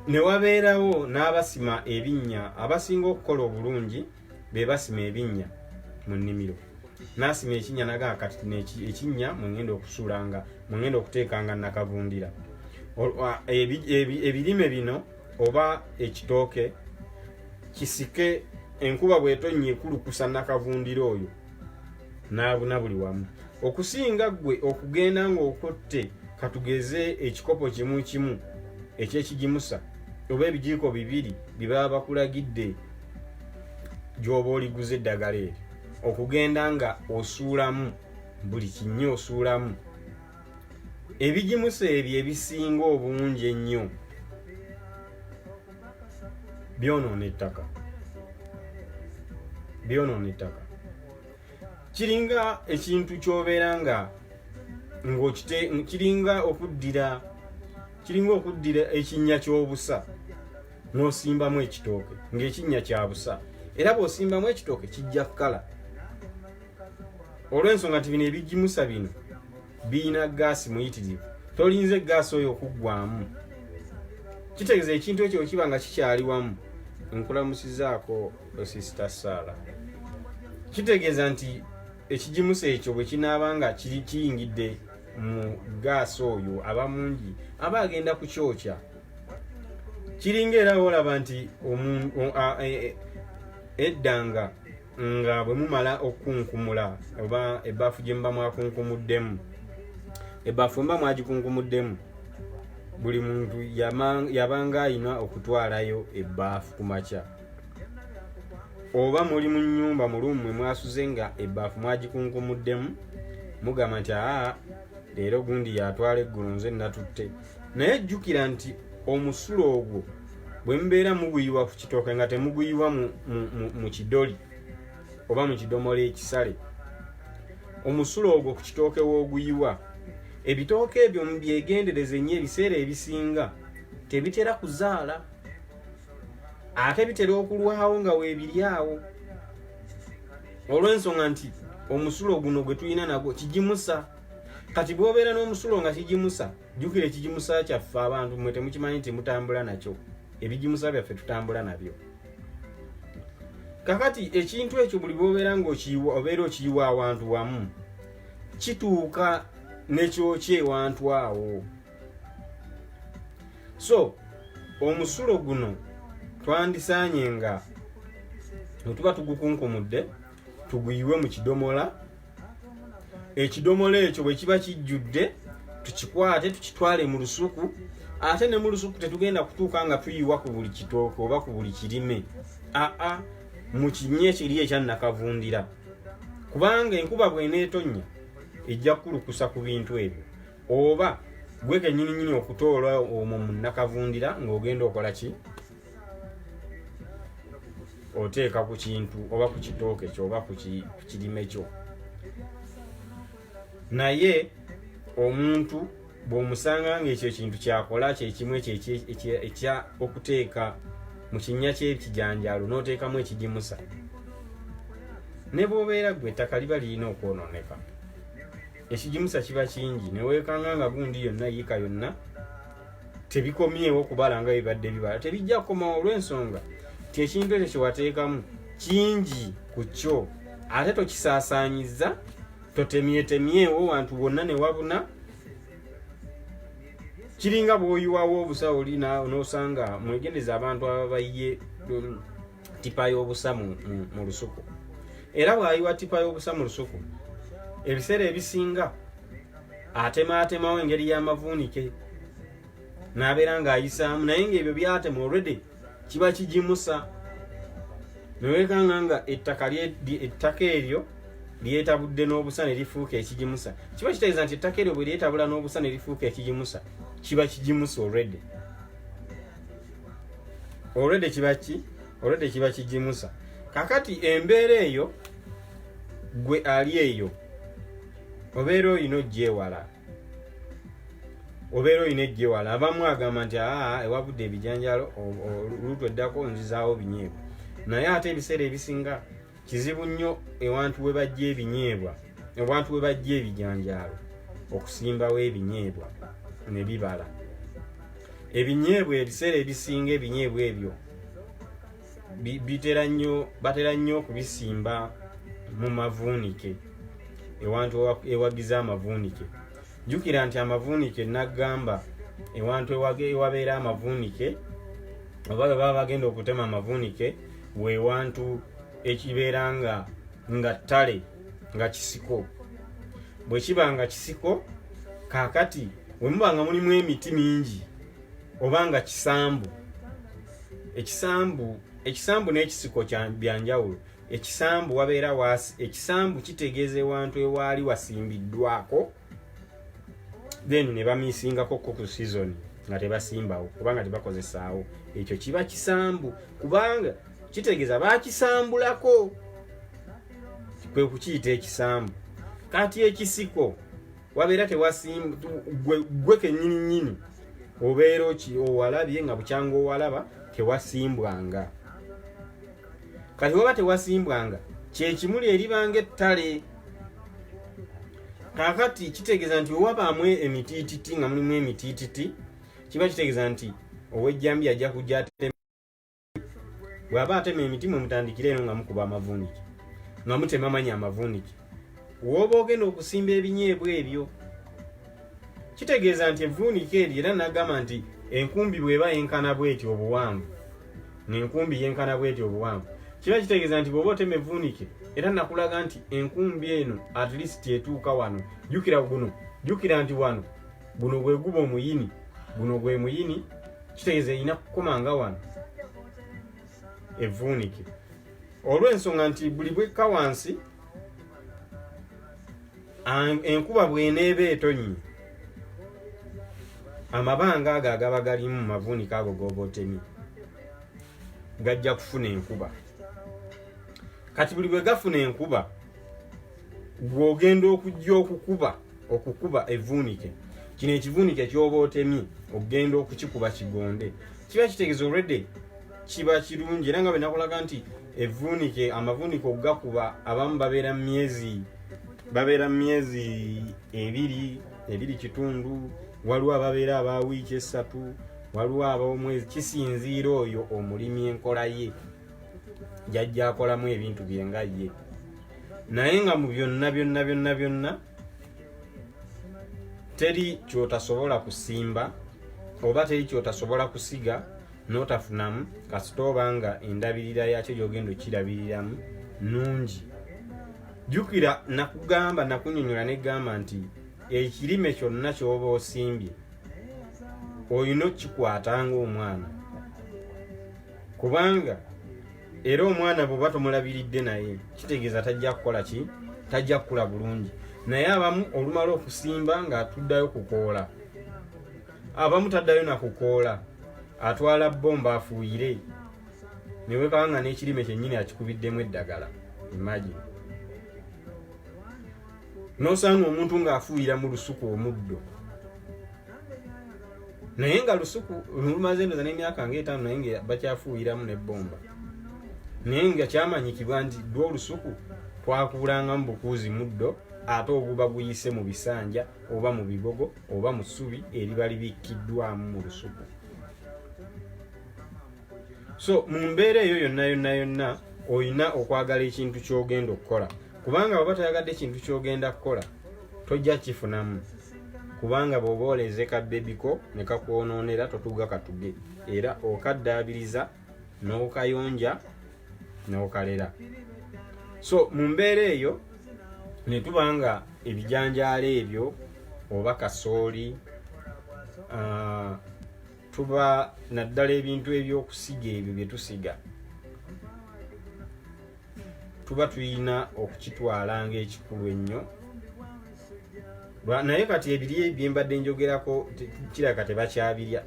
S5: Ne wabeerawo n'abasima ebinnya, abasinga okukola obulungi be basima ebinnya mu nnimiro. N'asima ekinnya naga kati ekinnya mugenda okusuulanga, mugenda okuteekanga nakavundira. Ebirime bino oba ekitooke kisike enkuba bw'etonnya ekulukusa nakavundira oyo n'abuna buli wamu. Okusinga gwe okugenda ng'okotte katugeze ekikopo kimu eky'ekigimusa oba ebijiiko 2 bye baba bakulagidde gy'oba oliguze eddagala eryo, okugenda nga osuulamu buli kinnyo osuulamu ebigimusa ebyo ebisinga obungi ennyo byonoona ettaka. Kiringa ekintu ky'obeera nga kiringa okuddira kiringa okuddira ekinnya ky'obusa n'osimbamu ekitooke ng'ekinnya kya busa, era bw'osimbamu ekitooke kijja kkala. Olw'ensonga nti bino ebigimusa bino birina gaasi muyitirivu, tolinze gaasi oyo okuggwamu. Kitegeeza ekintu ekyo kiba nga kikyali wamu. Nkulamusizaako Sister Sarah. Kitegeeza nti ekigimusa ekyo bwe kinaaba nga kiyingidde mu gaasi oyo aba mungi, aba agenda kukyokya. Kiringa era olaba nti eddanga nga bwe mumala okunkumula oba ebbaafu gye muba mwakunkumuddemu, ebbaafu mba mwagikunkumuddemu, buli muntu yabanga ayina okutwalayo ebbaafu ku makya. Oba muli mu nnyumba mu lumu mwe mwasuze nga ebbaafu mwagikunkumuddemu, mugamba nti leero gundi yatwala eggulu nze natutte. Naye jjukira nti omusulo ogwo bwe mubeera muguyiwa ku kitooke nga temuguyiwa mu kidoli oba mu kidomola ekisale, omusulo ogwo ku kitooke w'oguyiwa, ebitooke ebyo mu byegendereze nnyo ebiseera ebisinga tebitera kuzaala, ate bitera okulwawo nga weebiri awo. Olw'ensonga nti omusulo guno gwe tulina nagwo kigimusa. Kati bw'obeera n'omusulo nga kigimusa, jjukira ekigimusa kyaffe abantu mwe temukimanyi nti mutambula nakyo. Ebigimusa byaffe tutambula nabyo. Kakati ekintu ekyo buli bw'obeera ng'obeera okiyiwa awantu wamu, kituuka ne kyokya ewantu awo. So omusulo guno twandisaanye nga bwe tuba tugukunkumudde tuguyiwe mu kidomola. Ekidomola ekyo bwe kiba kijjudde tukikwate tukitwale mu lusuku, ate ne mu lusuku tetugenda kutuuka nga tuyiwa ku buli kitooke oba ku buli kirime, mu kinnya ekiri ekyannakavundira, kubanga enkuba bw'eneetonnya ejja kukulukusa ku bintu ebyo, oba gwe kennyininyini okutoola omwo mu nnakavundira ng'ogenda okola ki? Oteeka ku kintu oba ku kitooke kyo oba ku kirime kyo. Naye omuntu bw'omusanga ng'ekyo kintu kyakola kyekimu ekya okuteeka mu kinnya ky'ekijanjaalo n'oteekamu ekigimusa, ne bw'obeera gwe ettaka liba lirina okwonooneka, ekigimusa kiba kingi, ne weekanga nga gundi yonna yiika yonna tebikomyewo kubala nga bibadde bibala, tebijja kukomawo olw'ensonga ti ekintu ekyo kye wateekamu kingi ku kyo, ate tokisaasaanyiza, totemyetemyewo wantu bonna ne wabuna. Kiringa bw'oyiwawo obusa oli n'osanga mwegendeza abantu ababaye tipa y'obusa mu lusuku, era bw'ayiwa tipa y'obusa mu lusuku ebiseera ebisinga atemaatemawo engeri y'amavuunike n'abeera ng'ayisaamu, naye ng'ebyo byatema already kiba kigimusa, ne weekanga nga ettaka eryo lyetabudde n'obusa ne lifuuka ekigimusa. Kiba kitegeeza nti ettaka eryo bwe lyetabula n'obusa ne lifuuka ekigimusa, kiba kigimusa already. Already kiba kigimusa. Kakati embeera eyo gwe ali eyo obeera olina ojjewala. Abamu agamba nti ewabudde ebijanjaalo olutu eddako nzizaawo binyeebwa, naye ate ebiseera ebisinga kizibu nnyo ewantu we bajja ebinyeebwa, ewantu we bajja ebijanjaalo okusimbawo ebinyeebwa ne bibala. Ebinyeebwa ebiseera ebisinga ebinyeebwa ebyo batera nnyo okubisimba mu mavuunike, ewantu ewagiza amavuunike. Jjukira nti amavuunike nagamba ewantu ewabeera amavuunike oba bwe baba bagenda okutema amavuunike weewantu ekibeera nga ttale nga kisiko. Bwe kiba nga kisiko, kaakati bwe muba nga mulimu emiti mingi oba nga kisambu, ekisambu n'ekisiko byanjawulo. Ekisambu wabeera ekisambu kitegeeza ewantu ewaali wasimbiddwako, then ne bamiisingako ku season nga tebasimbawo kubanga tebakozesaawo, ekyo kiba kisambu kubanga kitegeeza baakisambulako, kwe kukiyita ekisambu. Kati ekisiko wabeera gwe kennyininyini obeera owalabye nga bukyanga owalaba tewasimbwanga. Kati waba tewasimbwanga kyekimuli eribanga ettale. Kakati kitegeeza nti owabaamu emitiititi nga mulimu emitiititi kiba kitegeeza nti ow'ejjambi ajja kujja atema. Bw'aba atema emiti mwe mutandikira eno nga mukuba amavuunike nga mutema manyi amavuunike. W'oba ogenda okusimba ebinyeebwa ebyo kitegeeza nti evvuunike eryo era nagamba nti enkumbi bw'eba yenkana bw'etyo obuwanvu n'enkumbi yenkana bw'etyo obuwanvu kiba kitegeeza nti bw'oba otema evvuunike era nakulaga nti enkumbi eno at least etuuka wano. Jjukira nti wano guno bwe guba omuyini, guno gwe muyini, kitegeeza erina kukomanga wano evvuunike. Olw'ensonga nti buli bwekka wansi enkuba bw'eneeba etonnye amabanga ago agaba galimu mu mavuunike ago g'oba otemye gajja kufuna enkuba. Kati buli bwe gafuna enkuba bw'ogenda okujja okukuba evvuunike, kino ekivuunike ky'oba otemye ogenda okukikuba kigonde, kiba kitegeeza already kiba kirungi. Era nga bwe nakulaga nti evvuunike amavuunike okugakuba abamu babeera mu myezi ebiri kitundu, waliwo ababeera aba wiiki esatu, waliwo ab'omwezi, kisinziira oyo omulimi enkola ye jajja akolamu ebintu bye nga ye. Naye nga mu byonna teri kyotasobola kusimba oba teri kyotasobola kusiga n'otafunamu kasita obanga endabirira yakyo gy'ogenda okirabiriramu nnungi. Jjukira nakunyonyola negamba nti ekirime kyonna ky'oba osimbye olina okkikwatanga omwana, kubanga era omwana bw'oba tomulabiridde naye kitegeeza tajja kukola ki, tajja kukula bulungi. Naye abamu olumala okusimba ng'atuddayo kukoola, abamu taddayo na kukoola, atwala bbomba afuuyire ne wekanga n'ekirime kyennyini akikubiddemu eddagala. Imagine n'osanga omuntu ng'afuuyira mu lusuku omuddo, naye nga lusuku lumaze endoza n'emyaka ng'etaano naye nga bakyafuuyiramu n'ebbomba. Naye nga kyamanyikibwa nti dwa olusuku twakuulangamu bukuuzi muddo ate oguba guyise mu bisanja oba mu bigogo oba mu ssubi eriba libikkiddwamu mu lusuku. So mu mbeera eyo yonna olina okwagala ekintu ky'ogenda okukola, kubanga bw'oba toyagadde ekintu ky'ogenda kukola tojja kifunamu, kubanga bw'oba oleze kabebiko ne kakwonoonera totuga katuge, era okaddaabiriza n'okayonja n'okalera. So mu mbeera eyo ne tubanga ebijanjaalo ebyo oba kasooli, tuba naddala ebintu ebyokusiga ebyo bye tusiga tuba tulina okukitwala ng'ekikulu ennyo. Naye kati ebiri bye mbadde njogerako kiraga tebakyabirya,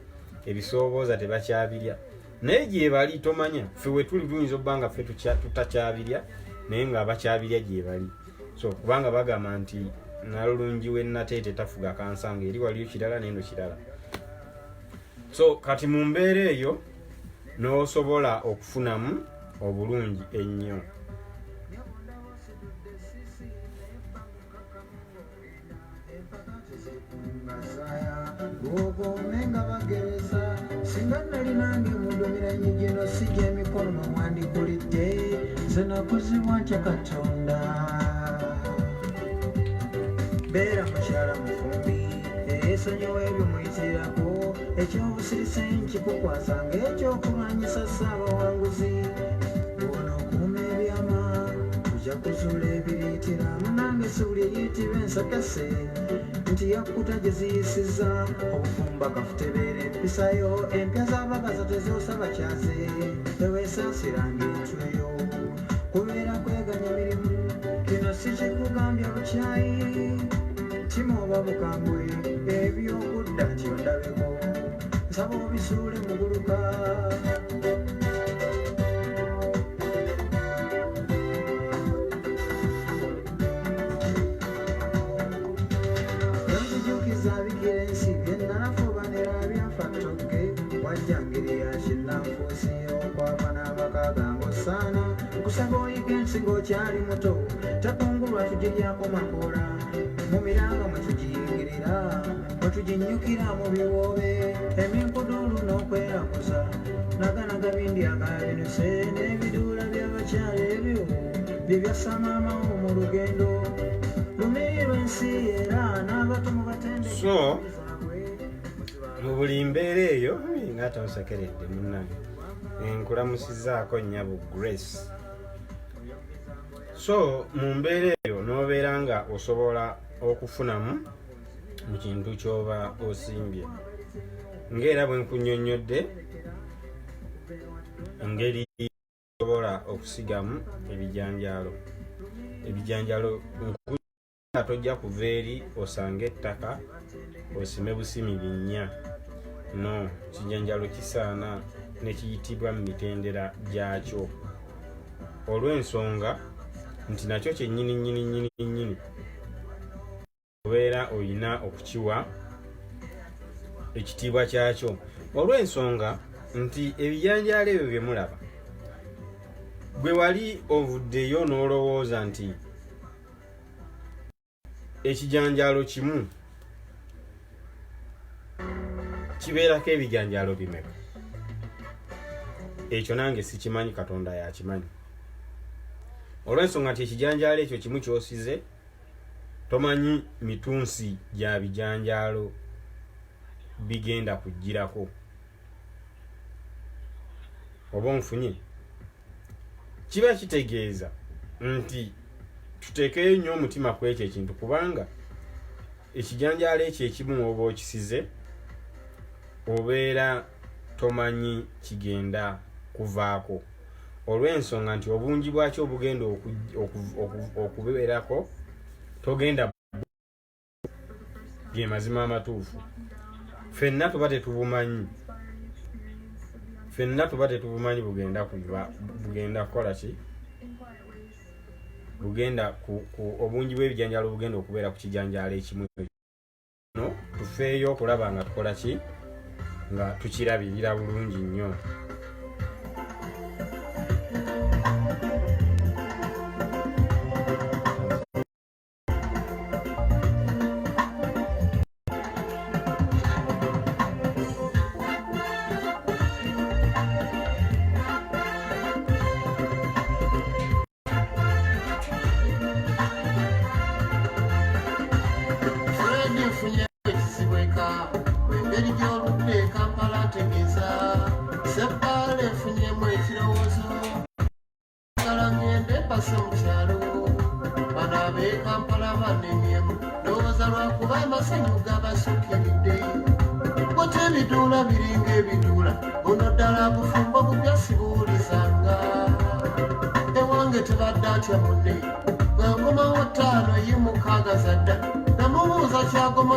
S5: ebisoobooza tebakyabirya, naye gye bali tomanya ffe we tuli tuyinza obba nga ffe tutakyabirya naye nga bakyabirya gye bali. So kubanga bagamba nti nalulungi wennateete tafuga kansanga, eri waliyo kirala nendo kirala. So kati mu mbeera eyo n'osobola okufunamu obulungi ennyo.
S2: Omenga bagereza singa nali nange mudumira nyigino sijja emikono mwandikulidde nze nakuzibwa ntya Katonda. Beera mukyala mufumbi esonyiwa ebyo muyitirako, ekyobusirisi nkikukwasanga ekyokulwanyisa ssaabawanguzi. Bona okuuma ebyama tujja kuzuula ebiriitira munange siwuli eyitibwa ensakase nti yakuta gye ziyisiza obufumba kafutebeera empisayo empya z'abagaza tezoosa bakyaze teweesaasiranga entweyo kubeera kweganya mirimu. Kino si kikugambya bukyayi tima oba bukambwe ebyokudda nti ondabeko nsaba obisuule muguluka. Zabikira ensi byenalafubanira byafa toke wajjangiri ya kinnafuusi okwava n'amaka ng'osaana nkusaba oyige ensigo kyali muto takungulwa tugiryako makoola mu miranga mwe tugiyingirira mwe tuginnyukira mu biwoobe eminkuduulu n'okwerakuza naganaga bindi agabinuse n'ebiduula by'abakyala ebyo bye byasamaamawo mu lugendo lumirirwa ensi era n'abato mu batendeke
S5: so mu buli mbeera eyo ng'ate osekeredde munnange nkulamusizaako nnyabo Grace. So mu mbeera eyo n'obeera nga osobola okufunamu mu kintu ky'oba osimbye ng'era bwe nkunnyonnyodde engeri osobola okusigamu ebijanjalo nga tojja kuva eri osanga ettaka osime busimi binnya no kijanjalo kisaana ne kiyitibwa mu mitendera gyakyo olw'ensonga nti nakyo kyennyini obeera olina okukiwa ekitiibwa kyakyo olw'ensonga nti ebijanjaalo ebyo bye mulaba gwe wali ovuddeyo n'olowooza nti ekijanjaalo kimu kibeerako ebijanjaalo bimeka ekyo nange sikimanyi, Katonda yakimanyi. Olw'ensonga nti ekijanjaalo ekyo kimu kyosize tomanyi mitunsi gya bijanjaalo bigenda kujjirako oba onfunye. Kiba kitegeeza nti tuteekeyo nnyo omutima ku ekyo ekintu kubanga ekijanjaalo ekyo ekimu oba okisize obeera tomanyi kigenda kuvaako olw'ensonga nti obungi bwakyo obugenda okubeerako togenda bye mazima amatuufu. Ffenna tuba tetubumanyi bugenda kukola ki, bugenda obungi bw'ebijanjaalo bugenda okubeera ku kijanjaalo ekimu. No tufeeyo okulaba nga tukola ki, nga tukirabirira bulungi nnyo.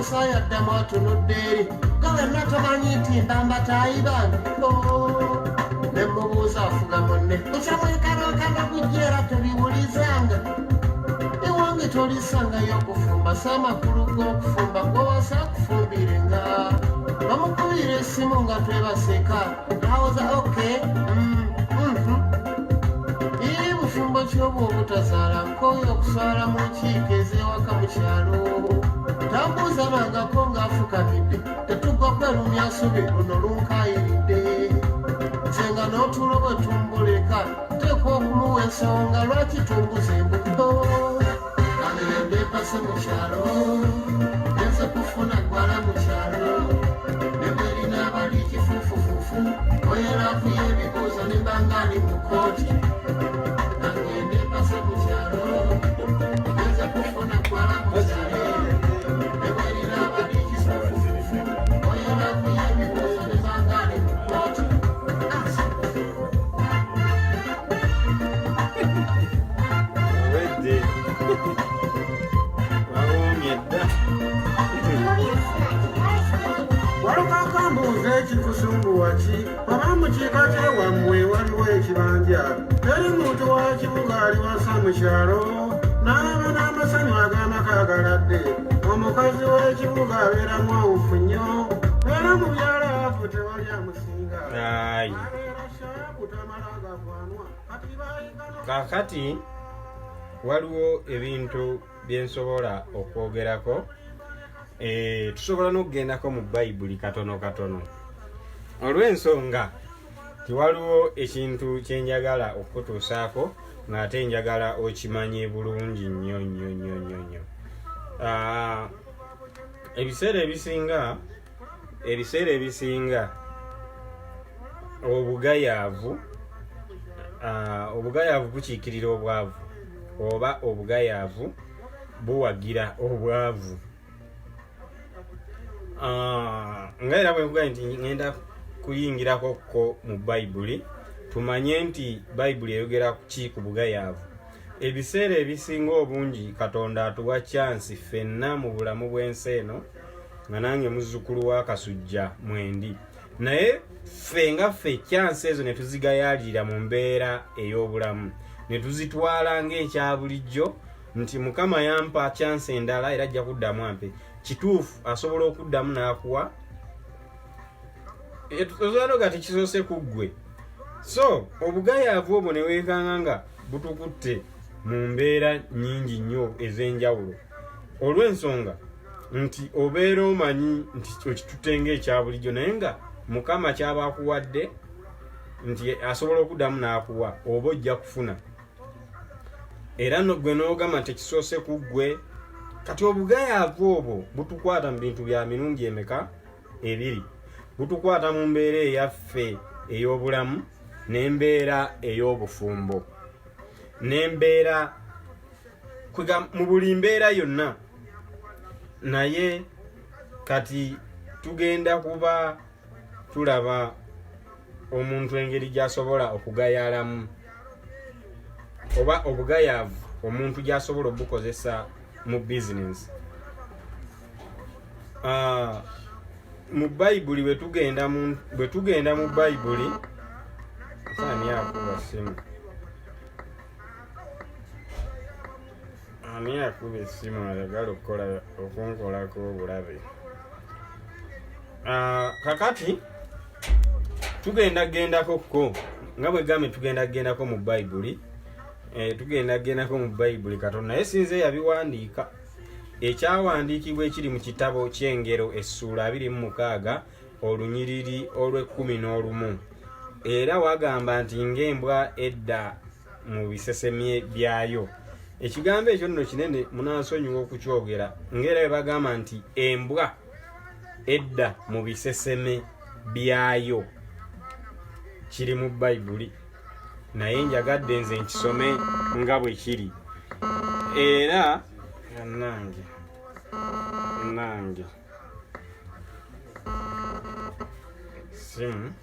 S6: Sayaddamu atunudde eri gawe natamanyi nti mbambatayi bange ne mubuuza afuga munne okyamwekalakana kujjeera tubiwulizanga ewange tolisangayo okufumba saamakulu g'okufumba gwowasa kufumbirenga bamukubira essimu nga twebaseka nawoza okay iri bufumbo ky'obwa obutazaala nkooyo okuswala mu nkiiko ez'ewaka mu kyalo tambuuza nangako ng'afukamidde tetugwa kwerumya nsubi luno lunkayiridde nze nga n'otulo bwe tumbuleka teeka okumuwa ensonga lwaki tumbuza embuto kanirende mpase mu kyalo nze kufuna gwala mu kyalo nebwerina abali kifuufufuufu oyeraku y'ebibuuzo ne bangaali mu kooti kanirende mpase mu kyalo nze kufuna gwala mu kyalo
S2: ekikusunguwaki oba mu kiika kyewammwe waliwo ekibanja eri muntu wa kibuga aliwasa mu kyalo n'aba n'amasanyu ag'amaka agaladde omukazi w'ekibuga abeeramu awufu nnyo era mu byalo afu
S4: tewali amusinga
S5: ayi
S4: abeera shaabu tamala agagwanwa kati baayigana
S5: kakati waliwo ebintu byensobola okwogerako tusobola n'okugendako mu bayibuli katono katono olw'ensonga tiwaliwo ekintu kyenjagala okutuusaako ng'ate njagala okimanye bulungi nnyo nnyo nnyo nnyo nnyo. Ebiseera ebisinga obugayaavu bukiikirira obwavu oba obugayaavu buwagira obwavu. Nga era bwe nkugaa nti ngenda kuyingirako ko mu bayibuli tumanye nti bayibuli eyogera ki ku bugayaavu. Ebiseera ebisinga obungi Katonda atuwa chansi ffenna mu bulamu bw'ensi eno nga nange muzzukulu wa Kasujja mwendi, naye ffe nga ffe chansi ezo ne tuzigayaalira mu mbeera ey'obulamu ne tuzitwala ng'ekya bulijjo nti Mukama yampa chansi endala era ajja kuddamu ampe. Kituufu asobola okuddamu n'akuwa tozwanoga tekisoose ku ggwe. So obugayaavu obwo ne weekanga nga butukutte mu mbeera nnyingi nnyo ez'enjawulo olw'ensonga nti obeera omanyi nti okitutte ng'ekya bulijjo naye nga Mukama kyaba akuwadde nti asobola okuddamu n'akuwa oba ojja kufuna era gwe n'ogamba tekisoose ku ggwe. Kati obugayaavu obwo butukwata mu bintu bya mirundi emeka? Ebiri. Butukwata mu mbeera eyaffe ey'obulamu n'embeera ey'obufumbo n'embeera mu buli mbeera yonna. Naye kati tugenda kuba tulaba omuntu engeri gy'asobola okugayaalamu oba obugayaavu omuntu gy'asobola obukozesa mu bizinesi. Mu bayibuli bwe tugenda mu bayibuli ani akuba essimu ani akuba essimu ayagala okunkolako obulabe. Kakati tugendagendako ko nga bwe gambe tugendagendako mu bayibuli tugendagendako mu bayibuli Katonda naye sinze yabiwandiika. Ekyawandiikibwa ekiri mu kitabo ky'Engero essuula 26 olunyiriri olw'11 era wagamba nti ng'embwa edda mu bisesemye byayo. Ekigambo ekyo nno kinene munansonyiwa okukyogera ng'era bwe bagamba nti embwa edda mu biseseme byayo kiri mu bayibuli naye njagadde nze nkisome nga bwe kiri era nange simu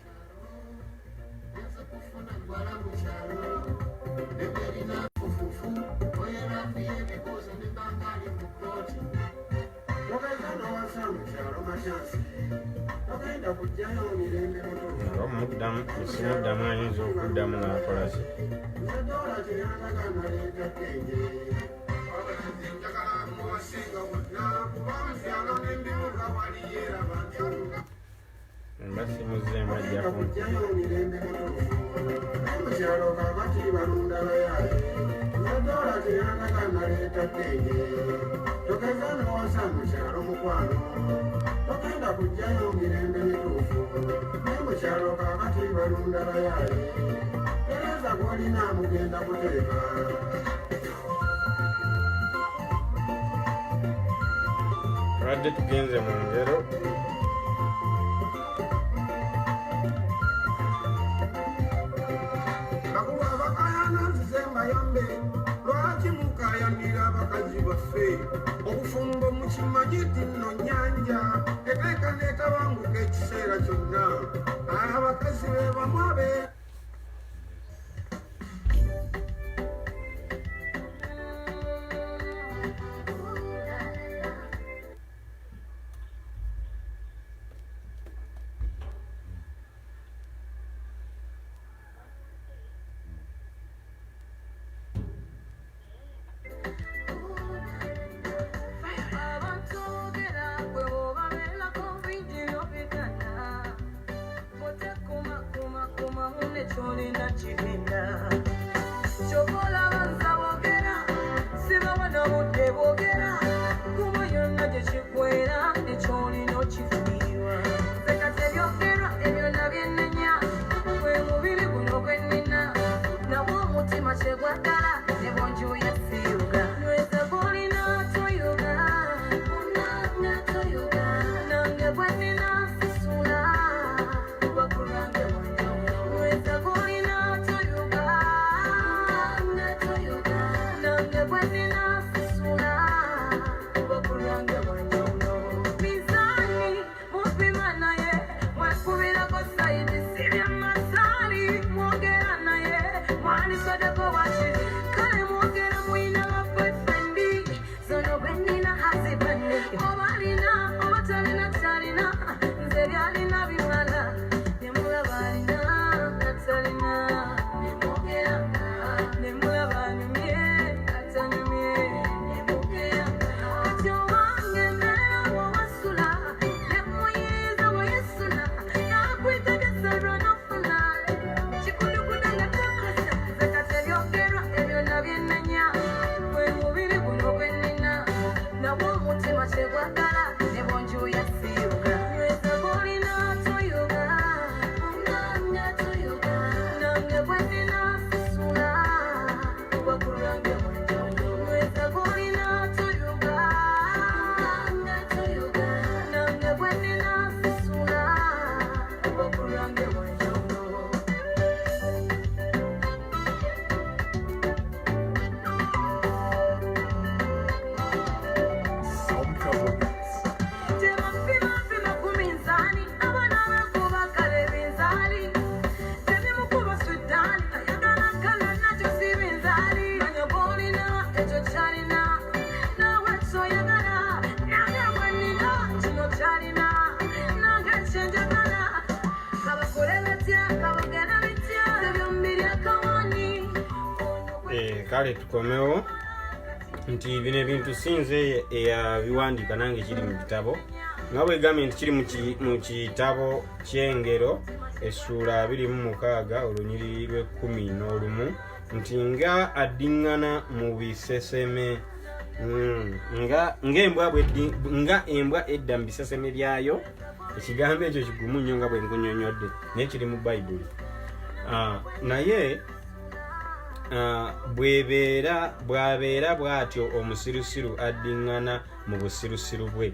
S5: simuddamu ayinza okuddamu n'akola ki. Mba simuze mbajja badde tugenze mu ngero
S4: lwaki mukayanira abakazi baffe obufumbo mukimanyiti nno nyanja eteeka neetabanguka ekiseera kyonna abakazi be bamu abe
S7: kyolina kigenda kyokola banza boogera sibabona budde boogera kuba yonna gye kikwera ekyolina okifuirwa sekate byogerwa ebyo nabyenenya gwe mubiri guno gwennina nawo omutima kyegwagala ne bonju yasiruga nweza golina toyoga unanga toyoga nange gwennina sisula bakurange wanjawulo nweza golina toyoga unanga toyoga nange gwennina sisula bakurange wanjawulo mizani mupima naye mwekubirako saidi sibya masali mwogera naye mwanisodeko waki kale mwogera mwina boyfriendi zono bwenina hazibandi obalina obatalina talina nze byalina bimala nemulaba alina natalina nemwogera nemulaba anyumye atanyumye nemwogera kati owange mbeera bw'owasula nemuyiiza bweyesula nakwitegesa lwanofuna kikudukuda nga takosa zekate byogerwa ebyo nabyenenya gwe mubiri guno gwennina nawo omutima kyegwagala ne bonju yasiruga nweza golina toyoga unanga toyoga nange gwennina sisula bakurange wanjawulo nweza golina toyoga unanga toyoga nange gwennina sisula bakurange wanjawulo temapimapima ku minzaani abaana bekuba kale binzaali tebimukuba swiddaani ayagala kala nakyo si binzaali manya golina ekyo kyalina nawe kyoyagala nange bwennina kino kyalina nange kyenjagala kabakole batya kabagera bitya ebyo mbiri akawani
S5: kale tukomewo nti bino ebintu sinze eyabiwandiika nange kiri mu kitabo nga bwegambye nti kiri mu kitabo ky'engero essuula 26 olunyiriri lw'11 nti nga addiŋŋana mu biseseme nga embwa edda mu biseseme byayo ekigambo ekyo kigumu nnyo nga bwe nkunyonyodde naye kiri mu bayibuli naye bw'abeera bw'atyo omusirusiru addiŋŋana mu busirusiru bwe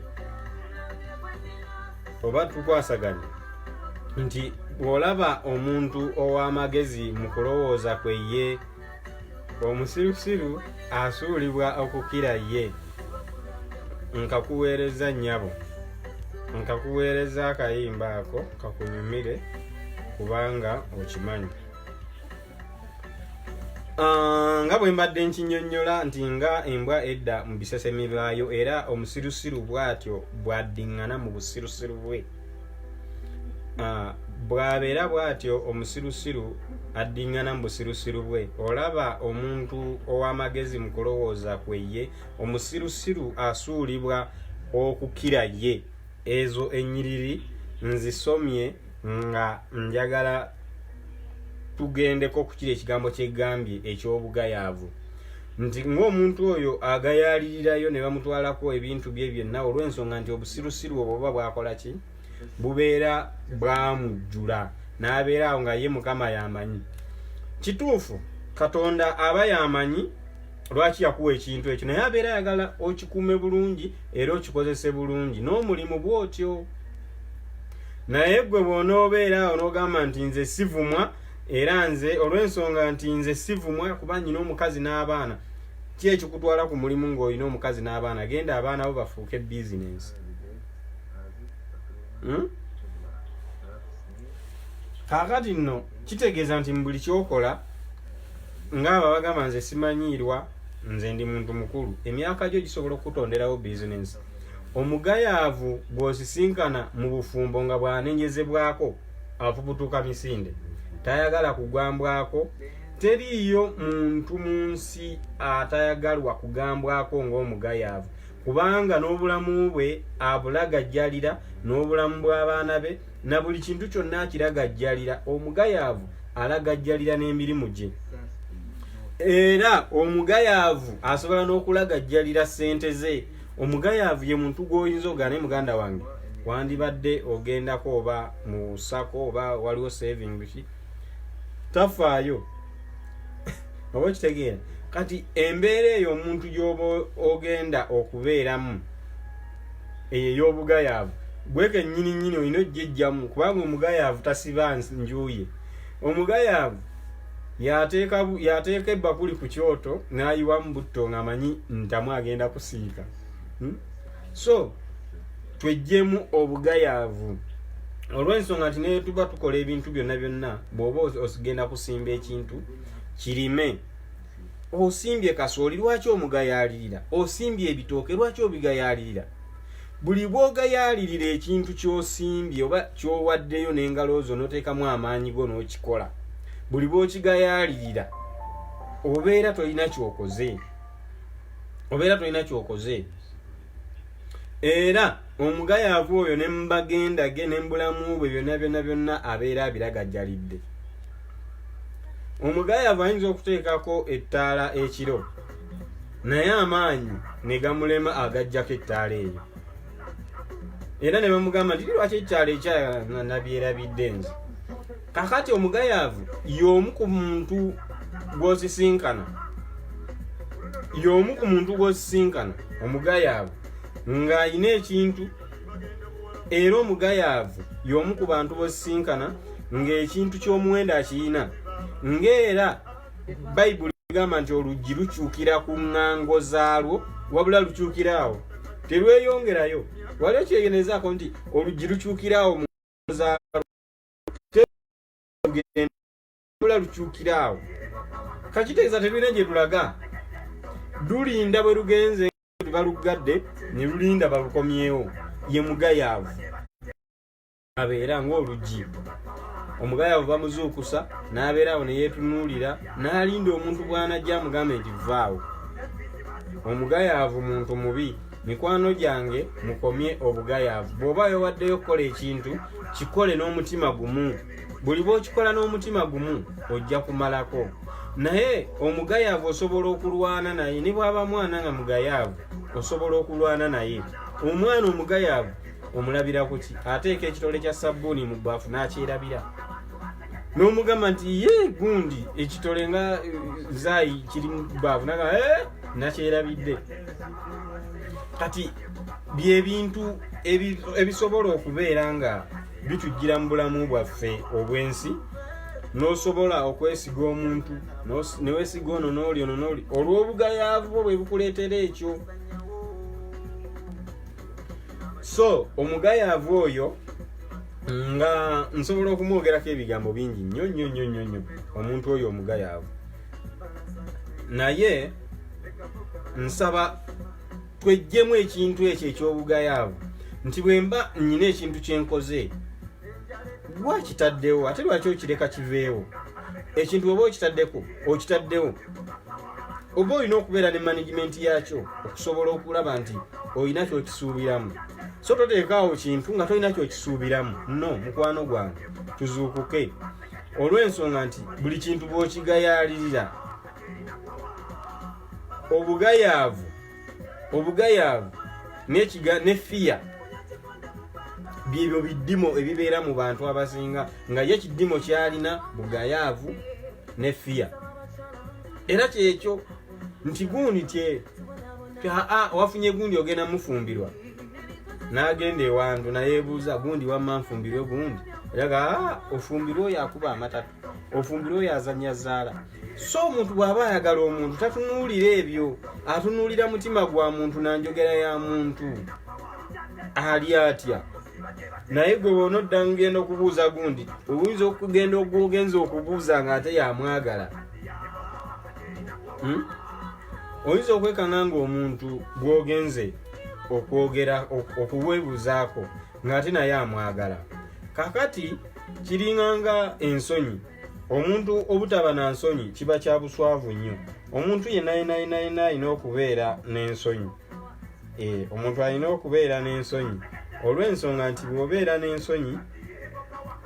S5: oba tukwasaganya nti bw'olaba omuntu ow'amagezi mu kulowooza kwe ye omusirusiru asuulibwa okukira ye nkakuweereza nnyabo nkakuweereza akayimba ako kakunyumire kubanga okimanyi nga bwe mbadde nkinyonnyola nti nga embwa edda mu biseseme byayo era omusirusiru bw'atyo bw'addiŋŋana mu busirusiru bwe bw'abeera bw'atyo omusirusiru addiŋŋana mu busirusiru bwe olaba omuntu ow'amagezi mu kulowooza kwe ye omusirusiru asuulibwa okukira ye ezo ennyiriri nzisomye nga njagala tugendeko ku kiri ekigambo kyegambye eky'obugayaavu nti ng'omuntu oyo agayaalirirayo ne bamutwalako ebintu bye byonna olw'ensonga nti obusirusiru obwo buba bwakola ki bubeera bwamujjula n'abeera awo nga ye mukama yamanyi kituufu katonda aba yamanyi lwaki yakuwa ekintu ekyo naye abeera ayagala okikuume bulungi era okikozese bulungi n'omulimu bw'otyo naye gwe bw'onoobeera awo n'ogamba nti nze sivumwa era nze olw'ensonga nti nze sivumwa kuba nyina omukazi n'abaana ki ekikutwala ku mulimu ng'olina omukazi n'abaana genda abaana bo bafuuke bizinensi kaakati nno kitegeeza nti mu buli kyokola ng'aba bagamba nze simanyiirwa nze ndi muntu mukulu emyaka gyo gisobola okutonderawo bizinensi omugayaavu bw'osisinkana mu bufumbo nga bw'anenyezebwako afubutuka misinde tayagala kugambwako teriiyo muntu mu nsi atayagalwa kugambwako ng'omugayaavu kubanga n'obulamu bwe abulagajjalira n'obulamu bw'abaana be na buli kintu kyonna akiragajjalira omugayaavu alagajjalira n'emirimu gye. Era omugayaavu asobola n'okulagajjalira ssente ze. Omugayaavu ye muntu gw'oyinza ogane muganda wange wandibadde ogendako oba mu sako oba waliwo saving ki tafaayo oba kitegeera. Kati embeera eyo omuntu gy'oba ogenda okubeeramu ey'obugayaavu gweke nnyini olina oggyeggyamu kubanga omugayaavu tasiba njuuye. Omugayaavu yateeka ebbakuli ku kyoto n'ayiwamu butto ng'amanyi ntamu agenda kusiika. So twejjemu obugayaavu olw'ensonga nti naye tuba tukola ebintu byonna bw'oba osigenda kusimba ekintu kirime. Osimbye kasooli lwaki omugayaalirira? Osimbye ebitooke lwaki obigayaalirira? Buli bw'ogayaalirira ekintu ky'osimbye oba ky'owaddeyo n'engalo zo n'oteekamu amaanyi go n'okikola, buli bw'okigayaalirira obeera tolina ky'okoze. Era omugayaavu oyo ne mu bagenda ge ne mu bulamu bwe byonna abeera abiragajjalidde. Omugayaavu ayinza okuteekako ettaala ekiro naye amaanyi ne gamulema agajjako ettaala eyo. Era ne bamugamba nti lwaki ettaala ekya nabyerabidde nze. Kakati omugayaavu y'omu ku muntu gw'osisinkana omugayaavu ng'ayina ekintu. Era omugayaavu y'omu ku bantu b'osisinkana ng'ekintu ky'omuwendo akiyina. Ng'era Bayibuli egamba nti oluggi lukyukira ku ŋŋango zaalwo wabula lukyukiraawo terweyongerayo. Wali okyegenezaako nti oluggi lukyukiraawo mu ŋŋango zaalwo wabula lukyukiraawo. Kakitegeeza terulina gye lulaga. Lulinda bwe lugenze balugadde ne lulinda balukomyewo. Ye mugayaavu abeera ng'oluggi. Omugayaavu bamuzuukusa n'abeerawo ne yeetunuulira n'alinda omuntu bw'anajja amugambe nti vaawo. Omugayaavu muntu mubi. Mikwano gyange mukomye obugayaavu. Bw'oba yowaddeyo okukola ekintu kikole n'omutima gumu. Buli bw'okikola n'omutima gumu ojja kumalako. Naye omugayaavu osobola okulwana naye ne bw'aba mwana nga mugayaavu osobola okulwana naye. Omwana omugayaavu omulabira ku ki? Ateeka ekitole kya sabbuuni mu bbaafu n'akyerabira. N'omugamba nti ye gundi ekitole nga zaayi kiri mu bbaafu naga nakyerabidde. Kati by'ebintu ebisobola okubeera nga bitujjira mu bulamu bwaffe obw'ensi. N'osobola okwesiga omuntu ne weesiga ono n'oli olw'obugayaavu bwo bwe bukuleetera ekyo. So omugayaavu oyo nga nsobola okumwogerako ebigambo bingi nnyo omuntu oyo omugayaavu. Naye nsaba twejjemu ekintu ekyo eky'obugayaavu nti bwe mba nnyina ekintu kye nkoze lwakitaddewo ate lwaki okireka kiveewo. Ekintu oba okitaddewo oba olina okubeera ne management yakyo okusobola okulaba nti olina kyokisuubiramu. So toteekaawo kintu nga tolina kyokisuubiramu. No mukwano gwange tuzuukuke olw'ensonga nti buli kintu bw'okigayaalirira. Obugayaavu ne fiya byebyo biddimo ebibeera mu bantu abasinga nga ye kiddimo kyalina bugayaavu ne fiya. Era kyekyo nti gundi wafunye gundi ogenda mufumbirwa n'agenda ewandu nayeebuuza gundi wamma nfumbirwe gundi eraga ofumbirwe oyo akuba amatatu ofumbirwe oyo azannya zaala. So omuntu bw'aba ayagala omuntu tatunuulira ebyo, atunuulira mutima gwa muntu na njogera ya muntu ali atya. Naye gwe wona odda ngenda okubuuza gundi oyinza okugenda ogwogenza okubuuza ng'ate yamwagala. Oyinza okwekanga ng'omuntu gwogenze okwogera okuweebuzaako ng'ate naye amwagala. Kakati kiringanga ensonyi. Omuntu obutaba na nsonyi kiba kya buswavu nnyo. Omuntu yenna alina okubeera n'ensonyi. Omuntu alina okubeera n'ensonyi olw'ensonga nti bw'obeera n'ensonyi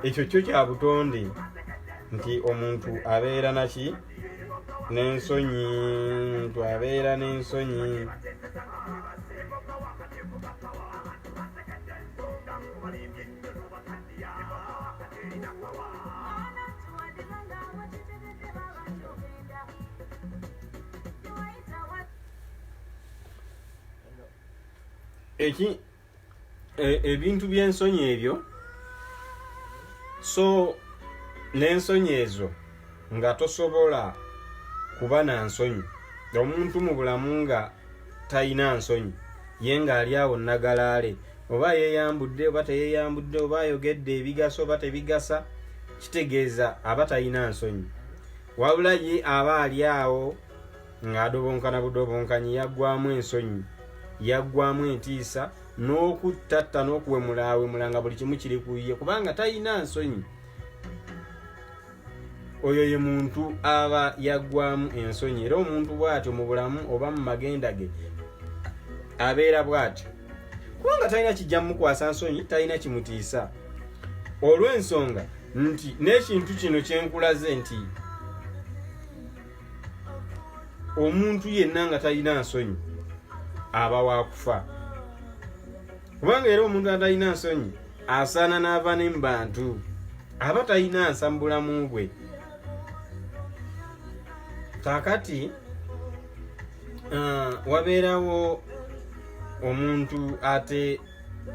S5: ekyo kyo kya butonde. nti omuntu abeera naki n'ensonyi, omuntu abeera n'ensonyi. Ebintu by'ensonyi ebyo, so n'ensonyi ezo nga tosobola kuba na nsonyi. Omuntu mu bulamu nga talina nsonyi, ye ng'ali awo nagalaale, oba yeeyambudde oba teyeeyambudde, oba ayogedde ebigasa oba tebigasa, kitegeeza aba talina nsonyi. Wabula ye aba ali awo ng'adobonkana budobonkanyi, yaggwamu ensonyi, yaggwamu entiisa, n'okutatta n'okuwemula nga buli kimu kiri ku ye, kubanga talina nsonyi. Oyo ye muntu aba yaggwamu ensonyi. Era omuntu bw'atyo mu bulamu oba mu magenda ge abeera bw'atyo, kubanga talina kijja mukwasa nsonyi, talina kimutiisa. Olw'ensonga nti n'ekintu kino kyenkulaze nti omuntu yenna nga talina nsonyi aba waakufa. Kubanga era omuntu atalina nsonyi asaana n'ava ne mu bantu, aba talina nsa mu bulamu bwe. Kaakati wabeerawo omuntu ate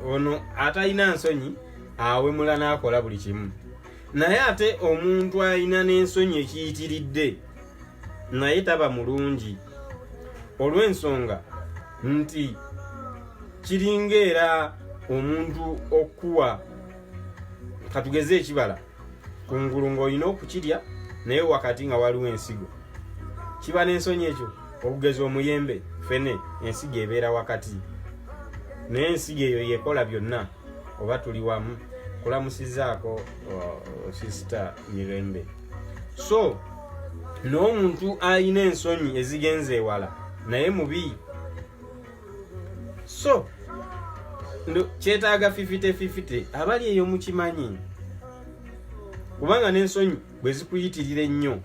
S5: ono atalina nsonyi, awemula n'akola buli kimu. Naye ate omuntu alina n'ensonyi ekiyitiridde, naye taba mulungi. Olw'ensonga nti kiringa era omuntu okuwa, katugeze ekibala kungulu ng'olina okukirya, naye wakati nga waliwo ensigo, kiba n'ensonyi ekyo. Okugeza omuyembe, fene ensigo ebeera wakati, naye ensigo eyo yekola byonna. Oba tuli wamu, kulamusizaako sister Mirembe. So n'omuntu alina ensonyi ezigenze ewala, naye mubi. So kyetaaga 50-50, abali eyo mukimanyi, kubanga n'ensonyi bwe zikuyitirira ennyo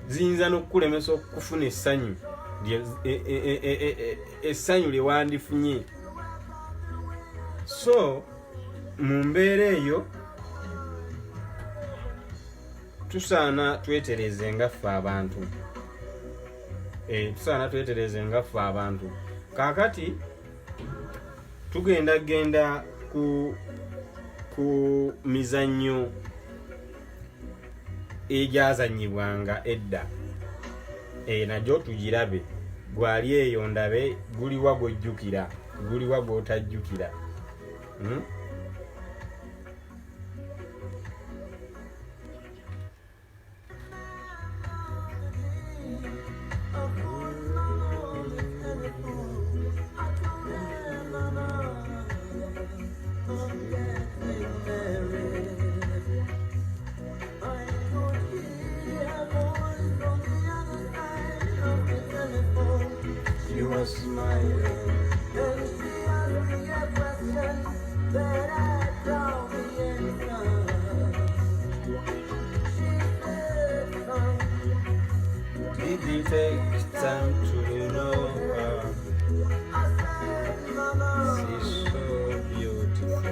S5: ziyinza n'okukulemesa okufuna essanyu, essanyu lye wandifunye. So mu mbeera eyo tusaana twetereze nga ffe abantu, tusaana twetereze nga ffe abantu. Kaakati tugenda ku mizannyo egyazannyibwanga edda, nagyo tugirabe. Gwali eyo ndabe, guliwa gwojjukira, guliwa gwotajjukira.
S2: You were smiling, and she asked me a question that I don't the answer. She said, son,
S5: Did it take time to know her?
S2: I said, mama,
S5: She's so beautiful.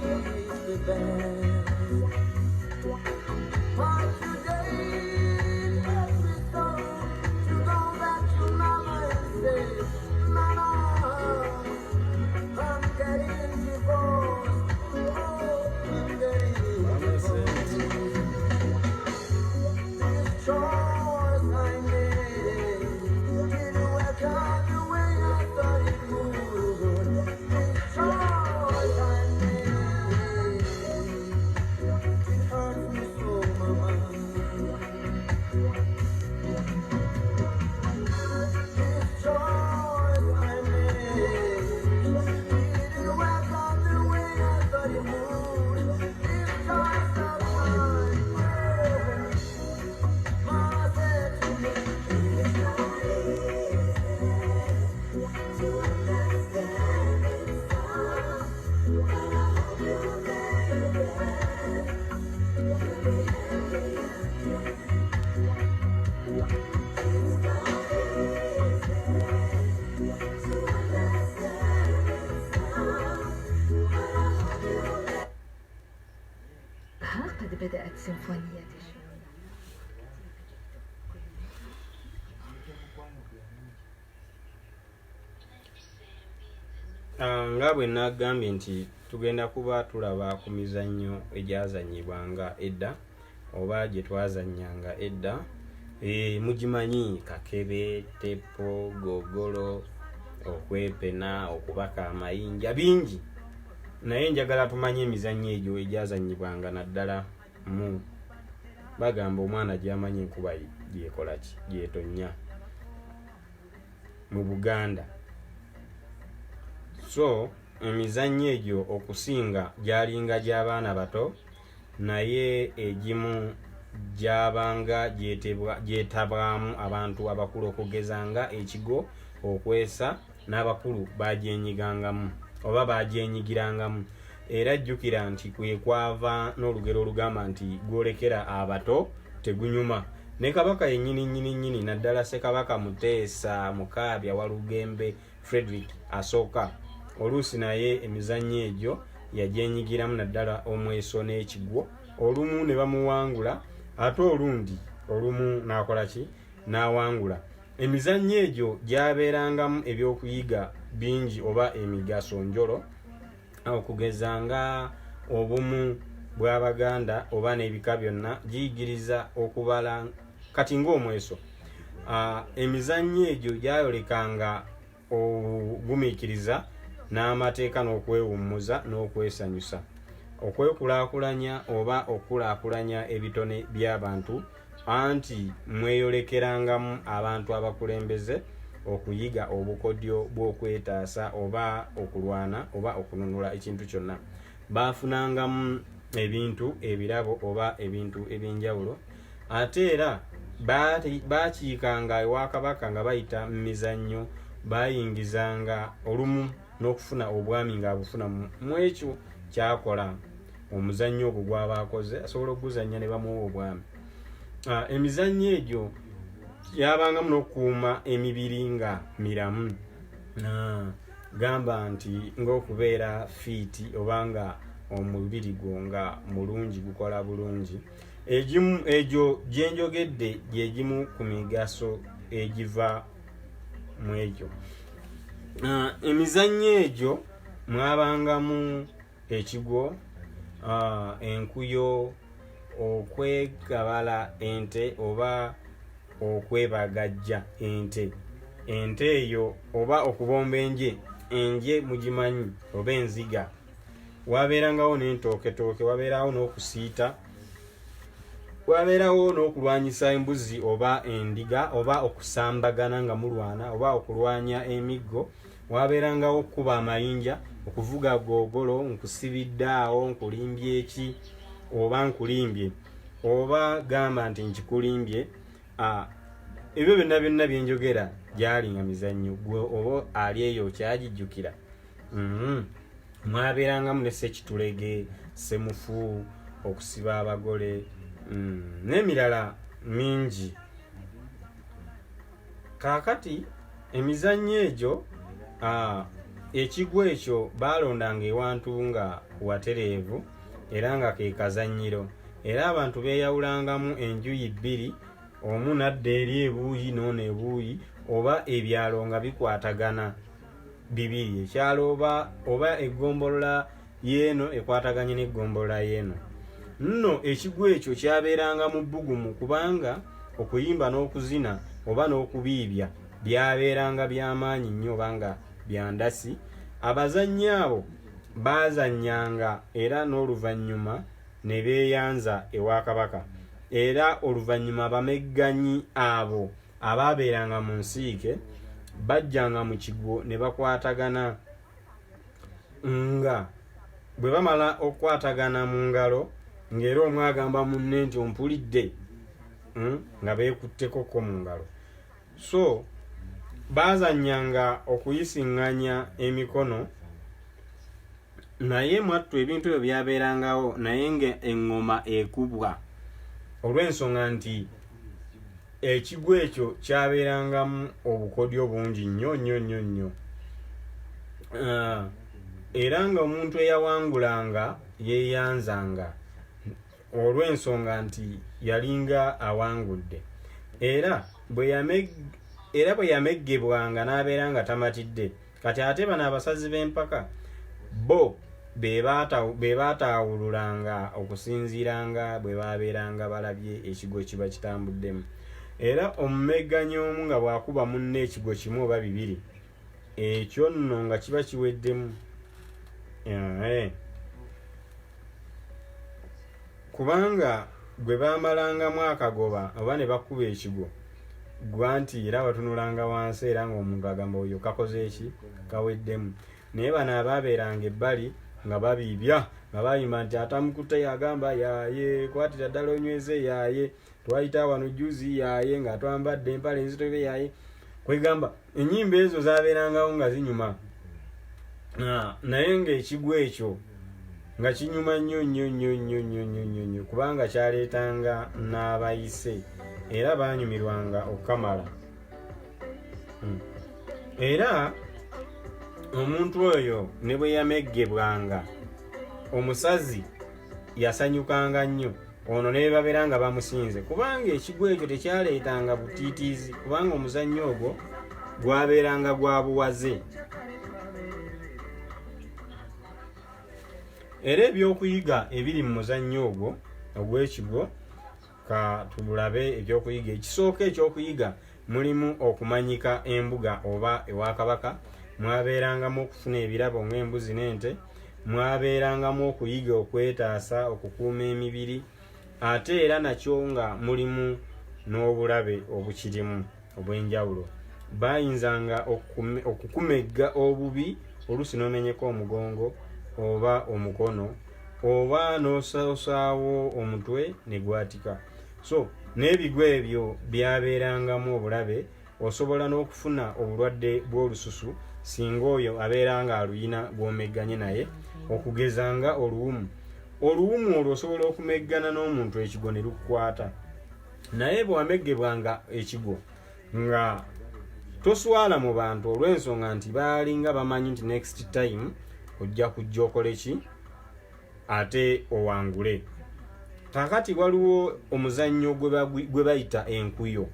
S2: she's the best. But today, let me go to go back to mama and say, mama, I'm getting divorced. Oh, I'm getting
S5: Mama said,
S2: divorced. These chores I made didn't work out the way I thought it would. These chores I made
S8: بعد بدأت سيمفونية الجنون.
S5: nga bwe nagambye nti tugenda kuba tulaba ku mizannyo egyazannyibwanga edda oba gye twazannyanga edda. Mugimanyi kakebe, tepo, gogolo, okwepena, okubaka amayinja, bingi, naye njagala tumanye emizannyo egyo egyazannyibwanga naddala mu bagamba omwana gy'amanyi enkuba gyekola ki, gyetonnya mu Buganda. So emizannyo egyo okusinga gyalinga gy'abaana bato, naye egimu gyabanga gyetabwamu abantu abakulu okugeza nga ekigo, okwesa, n'abakulu bagyenyigangamu oba bagyenyigirangamu. Era jjukira nti kwe kwava n'olugero olugamba nti gwolekera abato tegunyuma. Ne kabaka yennyini naddala Ssekabaka Muteesa Mukaabya Walugembe Frederick asooka, oluusi naye emizannyo egyo yagyenyigiramu naddala omweso n'ekigwo. Olumu ne bamuwangula ate olumu n'akola ki, n'awangula. Emizannyo egyo gyabeerangamu ebyokuyiga bingi oba emigaso njolo, okugeza nga obumu bw'Abaganda oba n'ebika byonna, giyigiriza okubala kati ng'omweso. Emizannyo egyo gyayolekanga ogumiikiriza n'amateeka n'okwewummuza n'okwesanyusa, okwekulaakulanya oba okukulaakulanya ebitone by'abantu, anti mweyolekerangamu abantu abakulembeze okuyiga obukodyo bw'okwetaasa oba okulwana oba okununula ekintu kyonna. Baafunangamu ebintu ebirabo oba ebintu eby'enjawulo, ate era baakiikanga ewa kabaka nga bayita mu mizannyo, bayingizanga olumu n'okufuna obwami ng'abufuna mu ekyo kyakola omuzannyo ogwo gw'aba akoze, asobola okuguzannya ne bamuwa obwami. Emizannyo egyo yabangamu n'okukuuma emibiri nga miramu, gamba nti ng'okubeera fiiti oba nga omubiri gwo nga mulungi, gukola bulungi. Egimu egyo gye njogedde gye gimu ku migaso egiva mu egyo. Emizannyo egyo mwabangamu ekigwo, enkuyo, okwegabala ente oba okwebagajja ente. Ente eyo oba okubomba enje mugimanyi, oba enziga. Wabeerangawo n'entooketooke, wabeerawo n'okusiita, wabeerawo n'okulwanyisa embuzi oba endiga, oba okusambagana nga mulwana, oba okulwanya emiggo. Wabeerangawo okukuba amayinja, okuvuga googolo, nkusibidde awo, nkulimbye eki oba nkulimbye, oba gamba nti nkikulimbye. Ebyo byonna bye njogera gyalinga mizannyo. Gwe oba ali eyo okyagijjukira? Mwabeerangamu ne ssekitulege, semufu, okusiba abagole, n'emirala mingi. Kaakati emizannyo egyo, ekigwo ekyo baalondanga ewantu nga watereevu era nga ke kazannyiro, era abantu beeyawulangamu enjuyi bbiri, omu nadda eri ebuuyi n'ono ebuuyi, oba ebyalo nga bikwatagana bibiri, ekyalo oba eggombolola y'eno ekwataganye n'eggombolola y'eno. Nno ekigwo ekyo kyabeeranga mu bbugumu, kubanga okuyimba n'okuzina oba n'okubiibya byabeeranga by'amaanyi nnyo oba nga byandasi. Abazannyi abo baazannyanga era n'oluvannyuma ne beeyanza ewa kabaka, era oluvannyuma abamegganyi abo abaabeeranga mu nsiike bajjanga mu kigwo ne bakwatagana, nga bwe bamala okukwatagana mu ngalo, ng'era omwe agamba munne nti ompulidde, nga beekuttekoko mu ngalo. So baazannyanga okuyisiŋŋanya emikono, naye mwattu ebintu ebyo byabeerangawo, naye nga eŋŋoma ekubwa, olw'ensonga nti ekigwo ekyo kyabeerangamu obukodyo bungi nnyo. Era nga omuntu eyawangulanga yeeyanzanga olw'ensonga nti yalinga awangudde era bwe yameggebwanga n'abeera nga tamatidde. Kati ate bano abasazi b'empaka bo be baataawululanga okusinziiranga bwe baabeeranga balabye ekigo kiba kitambuddemu. Era omumegganyi omu nga bw'akuba munne ekigo kimu oba bibiri, ekyo nno nga kiba kiweddemu. Kubanga gwe baamalangamu akagoba oba ne bakuba ekigo gwa nti era batunulanga wansi era ng'omuntu agamba oyo kakoze eki kaweddemu. Naye bano abaabeeranga ebbali nga babiibya nga bayimba nti atamukutte yagamba yaaye, kwatira ddala onyweze yaaye, twayita wano juzi yaaye nga twambadde empale enzitobe yaaye. Kwegamba ennyimba ezo zaabeerangawo nga zinyuma, naye ng'ekigwo ekyo nga kinyuma nnyo kubanga kyaleetanga n'abayise era baanyumirwanga okukamala. Era omuntu oyo ne bwe yameggebwanga omusazi yasanyukanga nnyo, ono ne babeera nga bamusinze kubanga ekigwo ekyo tekyaleetanga butiitiizi kubanga omuzannyo ogwo gwabeeranga gwa buwaze. Era ebyokuyiga ebiri mu muzannyo ogwo ogw'ekigwo ka tulabe ebyokuyiga. Ekisooka ekyokuyiga mulimu okumanyika embuga oba ewa Kabaka, mwabeerangamu okufuna ebirabo ng'embuzi n'ente, mwabeerangamu okuyiga okwetaasa, okukuuma emibiri, ate era nakyo nga mulimu n'obulabe obukirimu obw'enjawulo. Bayinzanga okukumegga obubi oluusi n'omenyeka omugongo oba omukono oba n'osaawosaawo omutwe ne gwatika. So n'ebigwo ebyo byabeerangamu obulabe. Osobola n'okufuna obulwadde bw'olususu singa oyo abeera nga aluyina gw'omegganye naye, okugezanga oluwumu. Oluwumu olwo osobola okumeggana n'omuntu ekigo ne lukwata. Naye bwe wameggebwanga ekigo nga toswala mu bantu olw'ensonga nti baalinga bamanyi nti next time ojja kujja okole ki ate owangule. Kakati waliwo omuzannyo gwe bayita enkuyo.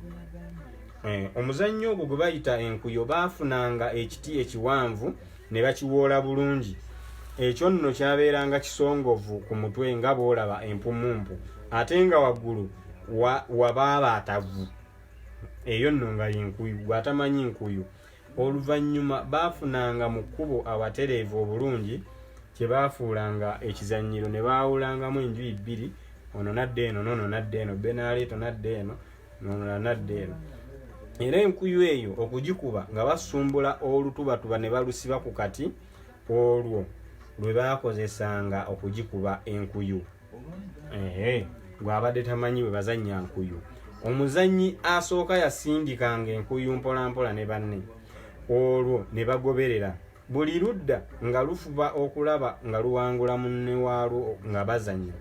S5: Omuzannyo ogwo gwe bayita enkuyo baafunanga ekiti ekiwanvu ne bakiwoola bulungi. Ekyo nno kyabeeranga kisongovu ku mutwe nga bw'olaba empumumpu, ate nga waggulu wabaabatavu. Eyo nno nga y'enkuyu, gw'atamanyi nkuyu. Oluvannyuma baafunanga mu kkubo awatereevu obulungi kye baafuulanga ekizannyiro ne baawulangamu enjuyi bbiri, ono nadda eno n'ono nadda eno, Benaaleeto nadda eno n'ono nadda eno. Era enkuyu eyo okugikuba nga basumbula olutubatuba ne balusiba ku kati, olwo lwe baakozesanga okugikuba enkuyu. Gw'abadde tamanyi bwe bazannya nkuyu. Omuzannyi asooka yasindikanga enkuyu mpolampola ne banne, olwo ne bagoberera buli ludda nga lufuba okulaba nga luwangula munne waalwo nga bazannya.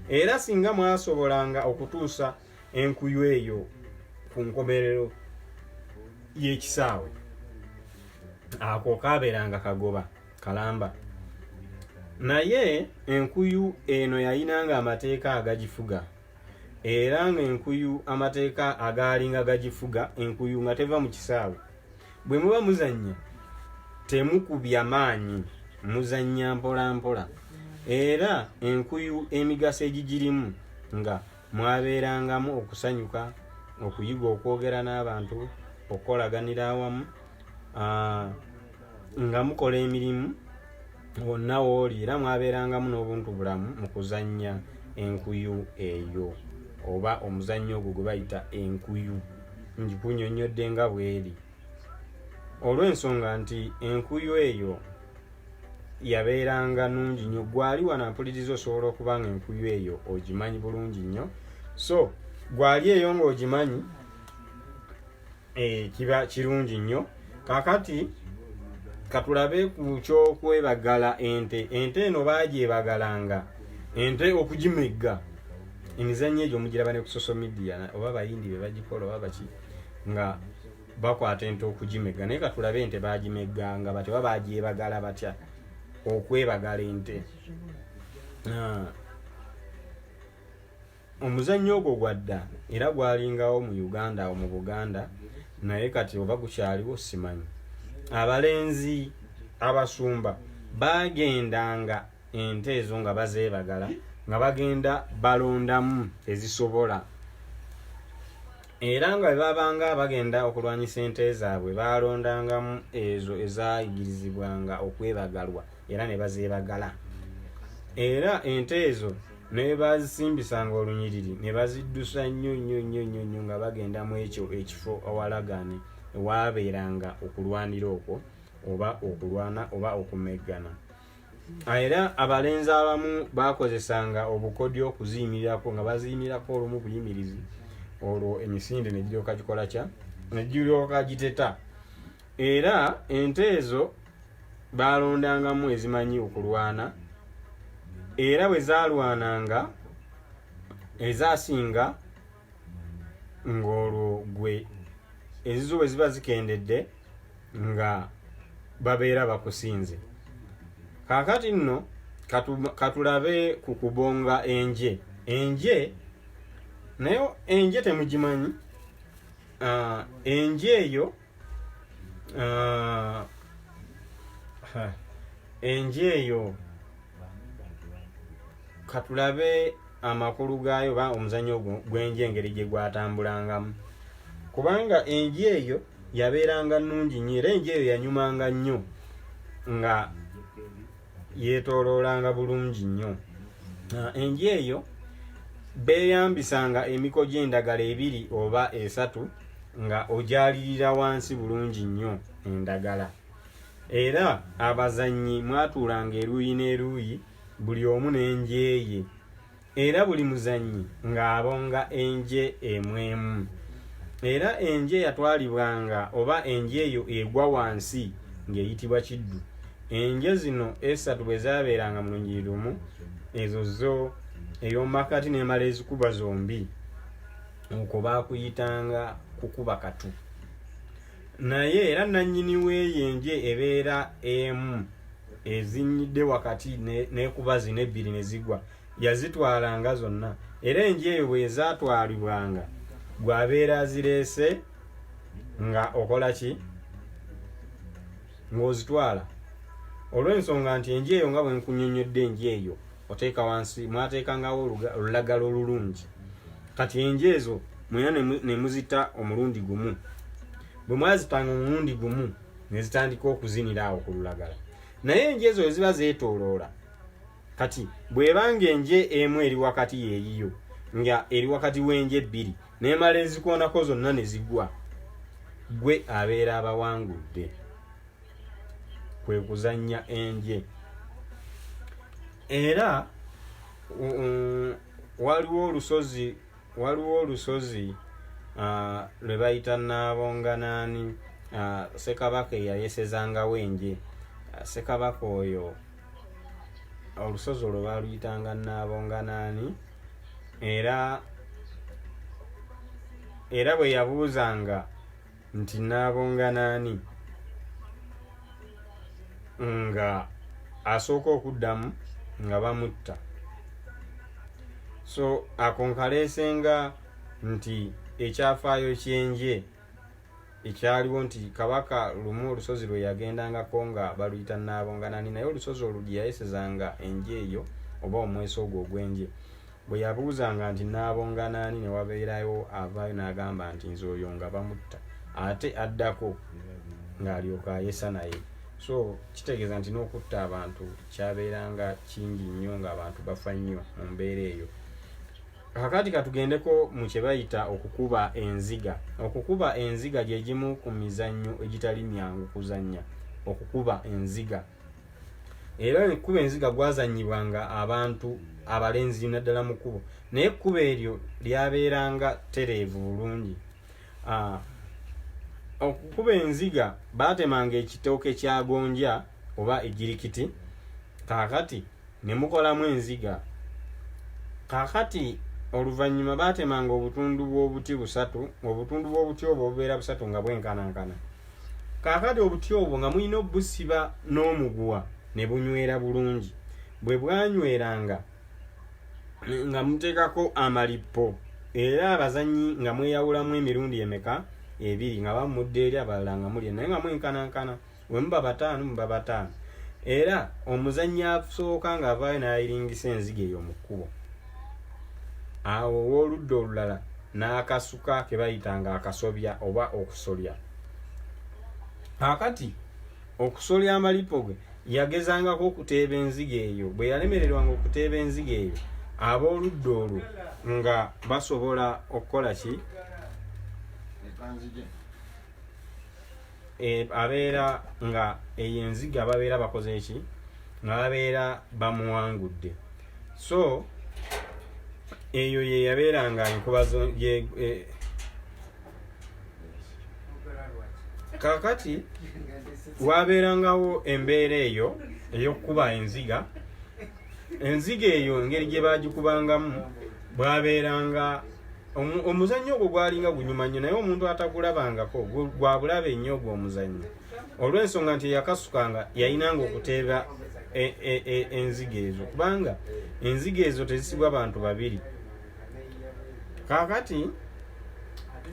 S5: Era singa mwasobolanga okutuusa enkuyu eyo ku nkomerero y'ekisaawe, ako kaabeeranga kagoba kalamba. Naye enkuyu eno yayinanga amateeka agagifuga, era ng'enkuyu amateeka agaalinga gagifuga, enkuyu nga teva mu kisaawe. Bwe muba muzannya temukubya maanyi, muzannya mpola mpola. Era enkuyu emigaso egigirimu nga mwabeerangamu okusanyuka, okuyiga okwogera n'abantu, okukolaganira awamu, nga mukola emirimu wonna wooli, era mwabeerangamu n'obuntu bulamu mu kuzannya enkuyu eyo oba omuzannyo ogwo gwe bayita enkuyu. Ngikunnyonnyodde nga bw'eri olw'ensonga nti enkuyu eyo yabeeranga nnungi nnyo. Gwali wano ampuliriza osobola okuba nga enkuyu eyo ogimanyi bulungi nnyo. So gwali eyo ng'ogimanyi kiba kirungi nnyo. Kakati katulabe ku kyokwebagala ente. Ente eno baagyebagalanga, ente okugimegga. Emizannyo egyo mugiraba ne ku social media oba bayindi be bagikola oba baki nga bakwata ente okugimegga. Naye katulabe ente baagimegganga batya oba baagyebagala batya okwebagala ente. omuzannyo ogwo gwadda era gwalingawo mu Uganda awo mu Buganda naye kati oba gukyaliwo simanyi. Abalenzi abasumba bagendanga ente ezo nga bazeebagala nga bagenda balondamu ezisobola, era nga bwe babanga bagenda okulwanyisa ente zaabwe balondangamu ezo ezaayigirizibwanga okwebagalwa era ne bazeebagala. Era ente ezo ne bazisimbisanga olunyiriri ne baziddusa nnyo nga bagenda mu ekyo ekifo awalagaane ewabeeranga okulwanira okwo oba okulwana oba okumeggana. Era abalenzi abamu bakozesanga obukodyo okuziyimirirako nga baziyimirako olumu buyimirizi, olwo emisinde ne giryoka gikola kya ne giryoka giteta. Era ente ezo balondangamu ezimanyi okulwana, era bwe zaalwananga ezaasinga ng'olwo gwe ezizo bwe ziba zikendedde nga babeera bakusinze. Kaakati nno katulabe ku kubonga enje. Enje naye enje temugimanyi. Enje eyo katulabe amakulu gaayo ba omuzannyo gw'enje engeri gye gwatambulangamu, kubanga enje eyo yabeeranga nnungi nnyo era enje eyo yanyumanga nnyo nga yeetooloolanga bulungi nnyo. Enje eyo beeyambisanga emiko gy'endagala 2 oba 3 nga ojalirira wansi bulungi nnyo endagala. Era abazannyi mwatuulanga eruuyi n'eruuyi buli omu n'enje ye, era buli muzannyi ng'abonga enje emu. Era enje yatwalibwanga oba enje eyo egwa wansi ng'eyitibwa kiddu. Enje zino 3 bwe zaabeeranga mu lunyiriri lumu, ezo zo ey'omumakati n'emala ezikuba zombi, okwo baakuyitanga kukuba katu. Naye era nannyini w'enje ebeera emu ezinnyidde wakati n'ekuba zino 2 ne zigwa, yazitwalanga zonna. Era enje eyo bwe zaatwalibwanga gwabeera azireese nga okola ki? Ng'ozitwala. Olw'ensonga nti enje eyo nga bwe nkunnyonnyodde enje eyo oteeka wansi, mwateekangawo olulagala olulungi. Kati enje ezo mwena ne muzita omulundi gumu. Bwe mwazitanga omulundi gumu ne zitandika okuzinira awo ku lulagala. Naye enje ezo eziba zeetooloola, kati bw'ebanga enje emu eri wakati yeeyiyo nga eri wakati w'enje 2 n'emala ezikoonako zonna ne zigwa, gwe abeera abawangudde. Kwe kuzannya enje. Era waliwo olusozi lwe bayita Nnaabonganaani. Ssekabaka eyayesezangawo enje. Ssekabaka oyo olusozi olwo baaluyitanga Nnaabonganaani. Era bwe yabuuzanga nti Nnaabonganaani nga asooka okuddamu nga bamutta. So akonkaleesenga nti ekyafaayo ky'enje ekyaliwo nti kabaka lumu olusozi lwe yagendangako nga baluyita Nnaabonganaani, naye olusozi olwo gye yayesezanga enje eyo oba omweso ogwo ogw'enje. Bwe yabuuzanga nti Nnaabonganaani ne wabeerayo avaayo n'agamba nti nze oyo nga bamutta, ate addako ng'alyoka ayesa naye. So kitegeeza nti n'okutta abantu kyabeeranga kingi nnyo ng'abantu bafa nnyo mu mbeera eyo. Kakati katugendeko mu kye bayita okukuba enziga. Okukuba enziga gye gimu ku mizannyo egitali myangu kuzannya, okukuba enziga. Era okukuba enziga gwazannyibwanga abantu abalenzi naddala mu kkubo, naye ekkubo eryo lyabeeranga tereevu bulungi. Okukuba enziga baatemanga ekitooke kya gonja oba ejjirikiti, kaakati ne mukolamu enziga. Kaakati oluvannyuma baatemanga obutundu bw'obuti 3, obutundu bw'obuti obwo bubeera 3 nga bwenkanankana. Kaakati obuti obwo nga mulina obusiba n'omuguwa ne bunywera bulungi. Bwe bwanyweranga nga muteekako amalipo era abazanyi nga mweyawulamu emirundi emeka 2 nga bamudde eri abalala nga muli naye nga mwenkanankana we muba 5 muba 5 era omuzanyi asooka nga avaayo n'ayiringisa enzige eyo mu kkubo awo owooludda olulala n'akasuka ke bayitanga akasobya oba okusolya. Kakati okusolya amalipo ge yagezangako okuteeba enzige eyo bwe yalemererwanga okuteeba enzige eyo abooludda olwo nga basobola okukola ki abeera nga eyo enzige ababeera bakoze eki nga babeera bamuwangudde. So eyo ye yabeeranga enkubazo kakati wabeerangawo embeera eyo ey'okukuba enziga eyo engeri gye baagikubangamu bwabeeranga omuzannyo ogwo gwalinga gunyuma nnyo naye omuntu atagulabangako gwa bulabe ennyo ogwo omuzannyo olw'ensonga nti eyakasukanga yayinanga okuteeba enzige ezo kubanga enzige ezo tezisibwa bantu babiri. Kakati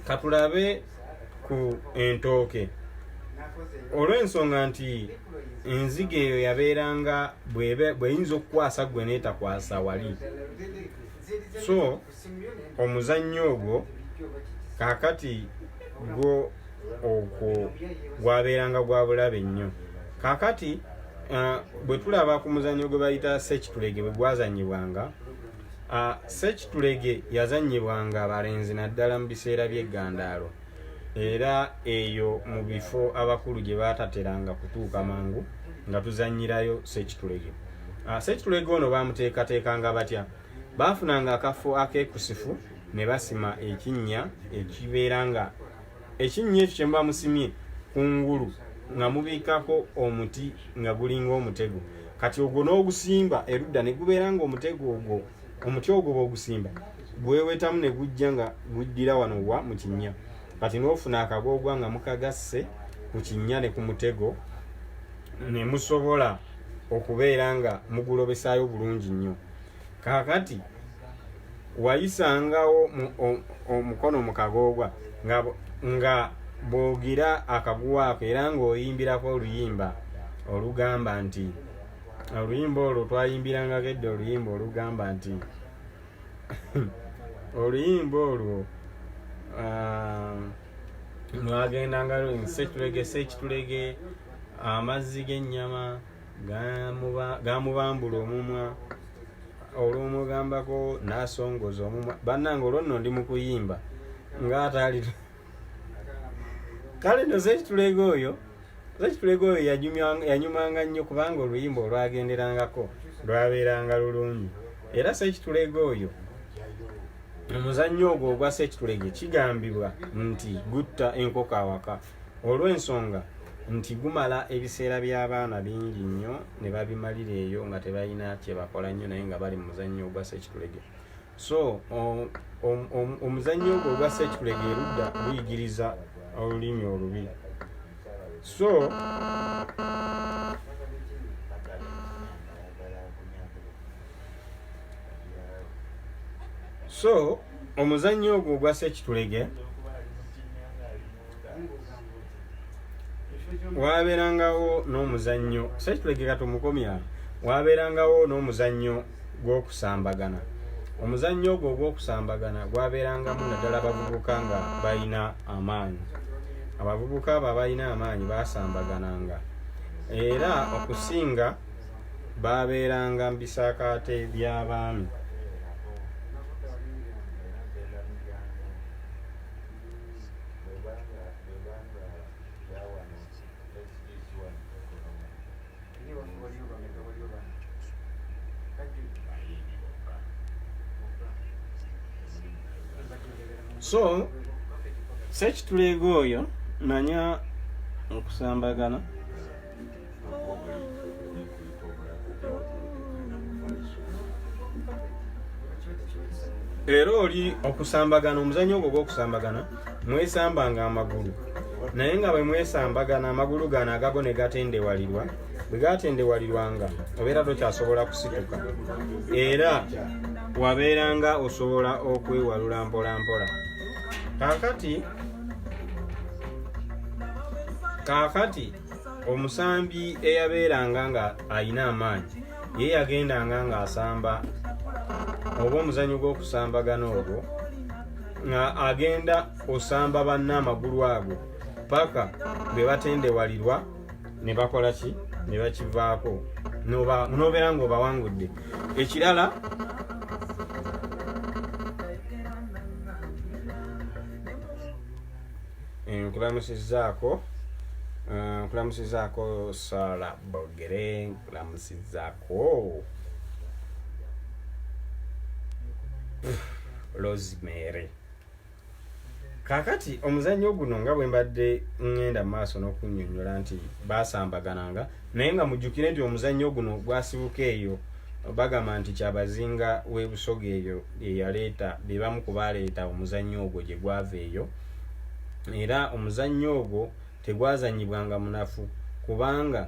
S5: katulabe ku entooke olw'ensonga nti enzige eyo yabeeranga bweyinza okukwasa gwe neetakwasa wali. So omuzannyo ogwo kakati gwo ogwo gwabeeranga gwa bulabe nnyo. Kakati bwe tulaba ku muzannyo gwe bayita sekitulege bwe gwazannyibwanga sekitulege yazannyibwanga abalenzi naddala mu biseera by'eggandaalo era eyo mu bifo abakulu gye baatateranga kutuuka mangu nga tuzannyirayo sekitulege. Sekitulege ono bamuteekateekanga batya? Baafunanga akafo akeekusifu ne basima ekinnya ekibeera nga ekinnya ekyo kye muba musimye kungulu nga mubiikako omuti nga gulinga omutego. Kati ogwo n'ogusimba erudda ne gubeera nga omutego ogwo omuti ogwo bw'ogusimba gwewetamu ne gujja nga guddira wano wa mu kinnya. Kati n'ofuna akagoogwa nga mukagasse ku kinnya ne ku mutego ne musobola okubeera nga mugulobesaayo bulungi nnyo. Kakati wayisangawo omukono mu kagoogwa nga bw'ogira akaguwa ako era ng'oyimbirako oluyimba olugamba nti oluyimba olwo twayimbirangako edda oluyimba olugamba nti oluyimba olwo lwagendanga sekitulege amazzi g'ennyama gamubambula omumwa olw'omugambako n'asongoza omumwa bannange olwo nno ndi mu kuyimba ng'ataali kale no sekitulege oyo yanyumanga nnyo kubanga oluyimba olwagenderangako lwabeeranga lulungi era sekitulege oyo omuzannyo ogwo ogwa sekitulege kigambibwa nti gutta enkoko awaka olw'ensonga nti gumala ebiseera by'abaana bingi nnyo ne babimalira eyo nga tebalina kye bakola nnyo naye nga bali mu muzannyo ogwa sekitulege. So omuzannyo ogwo ogwa sekitulege erudda guyigiriza olulimi olubi. So omuzannyo ogwo ogwa sekitulege wabeerangawo n'omuzannyo sekitulege katumukomya wabeerangawo n'omuzannyo gw'okusambagana. Omuzannyo ogwo ogw'okusambagana gwabeerangamu naddala abavubuka nga balina amaanyi. Abavubuka abo abalina amaanyi basambagananga era okusinga babeeranga mu bisaakaate by'abaami. So sekitulege oyo manya okusambagana era oli okusambagana omuzannyo ogwo gw'okusambagana mwesambanga amagulu naye nga bwe mwesambagana amagulu gano agago ne gatendewalirwa bwe gatendewalirwanga obeera tokyasobola kusituka era wabeeranga osobola okwewalula mpolampola. Kaakati omusambi eyabeeranga nga ayina amaanyi ye yagendanga ng'asamba oba omuzannyo gw'okusambagana ogwo nga agenda osamba banna amagulu ago paka bwe batendewalirwa ne bakola ki ne bakivaako n'obeera ng'obawangudde. Ekirala nkulamusizaako Sara Bogere, nkulamusizaako Rosemary. Kaakati omuzannyo guno nga bwe mbadde ngenda mu maaso n'okunnyonnyola nti baasambagananga naye nga mujjukire nti omuzannyo guno gwasibuka eyo bagamba nti Kyabazinga w'e Busoga eyo eyaleeta be bamu ku baaleeta omuzannyo ogwo gye gwava eyo, era omuzannyo ogwo tegwazannyibwanga munafu kubanga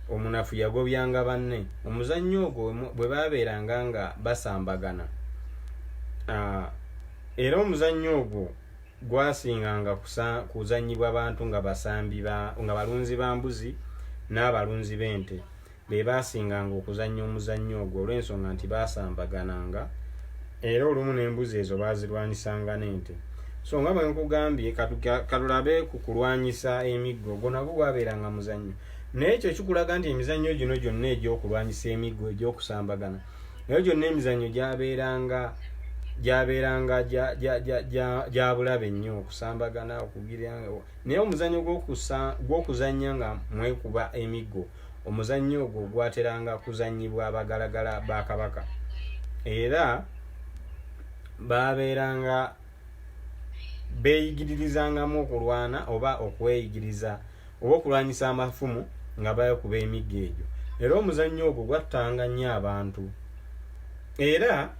S5: omunafu yagobyanga banne. Omuzannyo ogwo bwe baabeeranga nga basambagana era omuzannyo ogwo gwasinganga kuzannyibwa bantu nga balunzi ba mbuzi n'abalunzi b'ente be baasinganga okuzannya omuzannyo ogwo olw'ensonga nti baasambagananga era olumu n'embuzi ezo baazirwanyisanga n'ente. So nga bwe nkugambye katulabe ku kulwanyisa emiggo gwo nagwo gwabeeranga muzannyo, naye ekyo kikulaga nti emizannyo gino gyonna egy'okulwanyisa emiggo egy'okusambagana nayo gyonna emizannyo gyabeeranga gya bulabe nnyo okusambagana okugiranga. Naye omuzannyo gw'okuzannya nga mwekuba emiggo, omuzannyo ogwo gwateranga kuzannyibwa abagalagala ba Kabaka era baabeeranga beeyigiririzangamu okulwana oba okweyigiriza oba okulwanyisa amafumu nga bayekuba emiggo egyo. Era omuzannyo ogwo gwattanga nnyo abantu era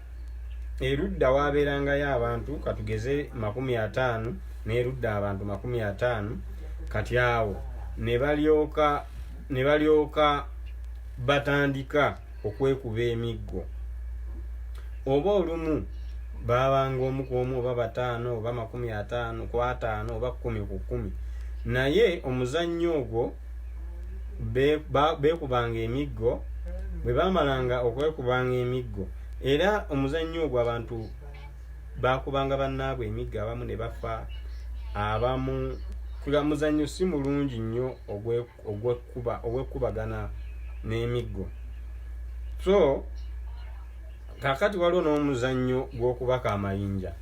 S5: erudda waabeerangayo abantu katugeze 50 n'erudda abantu 50. Kati awo ne balyoka batandika okwekuba emiggo, oba olumu baabanga omu ku omu oba 5 oba 50 ku 5 oba 10 ku 10. Naye omuzannyo ogwo beekubanga emiggo, bwe baamalanga okwekubanga emiggo era omuzannyo ogwo abantu baakubanga bannaabwe emiggo abamu ne bafa, abamu kuba muzannyo si mulungi nnyo ogw'ekkubagana n'emiggo. So kaakati waliwo n'omuzannyo gw'okubaka amayinja.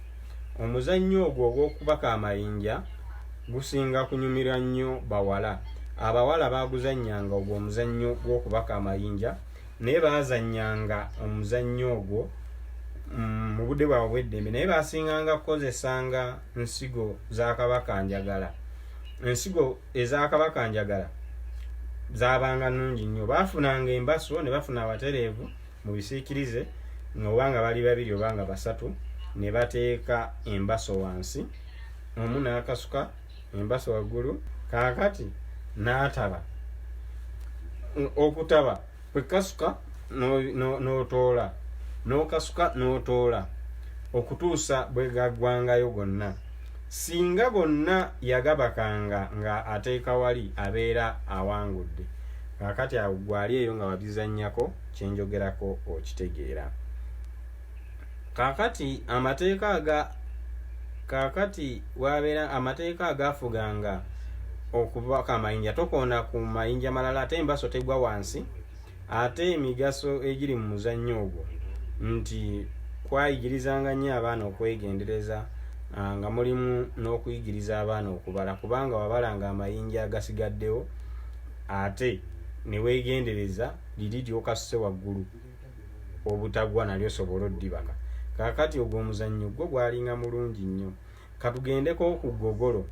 S5: Omuzannyo ogwo ogw'okubaka amayinja gusinga kunyumira nnyo bawala. Abawala baaguzannyanga ogwo omuzannyo gw'okubaka amayinja naye baazannyanga omuzannyo ogwo mu budde bwabwe bw'eddembe, naye baasinganga kukozesanga nsigo za Kabakanjagala. Ensigo eza Kabakanjagala zaabanga nnungi nnyo. Baafunanga embaso ne bafuna abatereevu mu bisiikirize ng'obanga bali 2 obanga 3 ne bateeka embaso wansi, omu n'akasuka embaso waggulu, kaakati n'ataba. Okutaba kwe kasuka n'otoola, n'okasuka n'otoola okutuusa bwe gaggwangayo gonna. Singa gonna yagabakanga nga ateeka wali abeera awangudde. Kaakati awo gwali eyo nga wabizannyako kyenjogerako okitegeera. Kaakati wabeera amateeka agaafuganga okubaka amayinja. Tokoona ku mayinja malala, ate embaso tegwa wansi. Ate emigaso egiri mu muzannyo ogwo nti kwayigirizanga nnyo abaana okwegendereza nga mulimu n'okuyigiriza abaana okubala, kubanga wabalanga amayinja agasigaddewo ate ne weegendereza liri lyokasuse waggulu obutagwa nalyo sobola oddibaka. Kaakati ogwo omuzannyo gwo gwalinga mulungi nnyo. Katugendeko ku gogolo.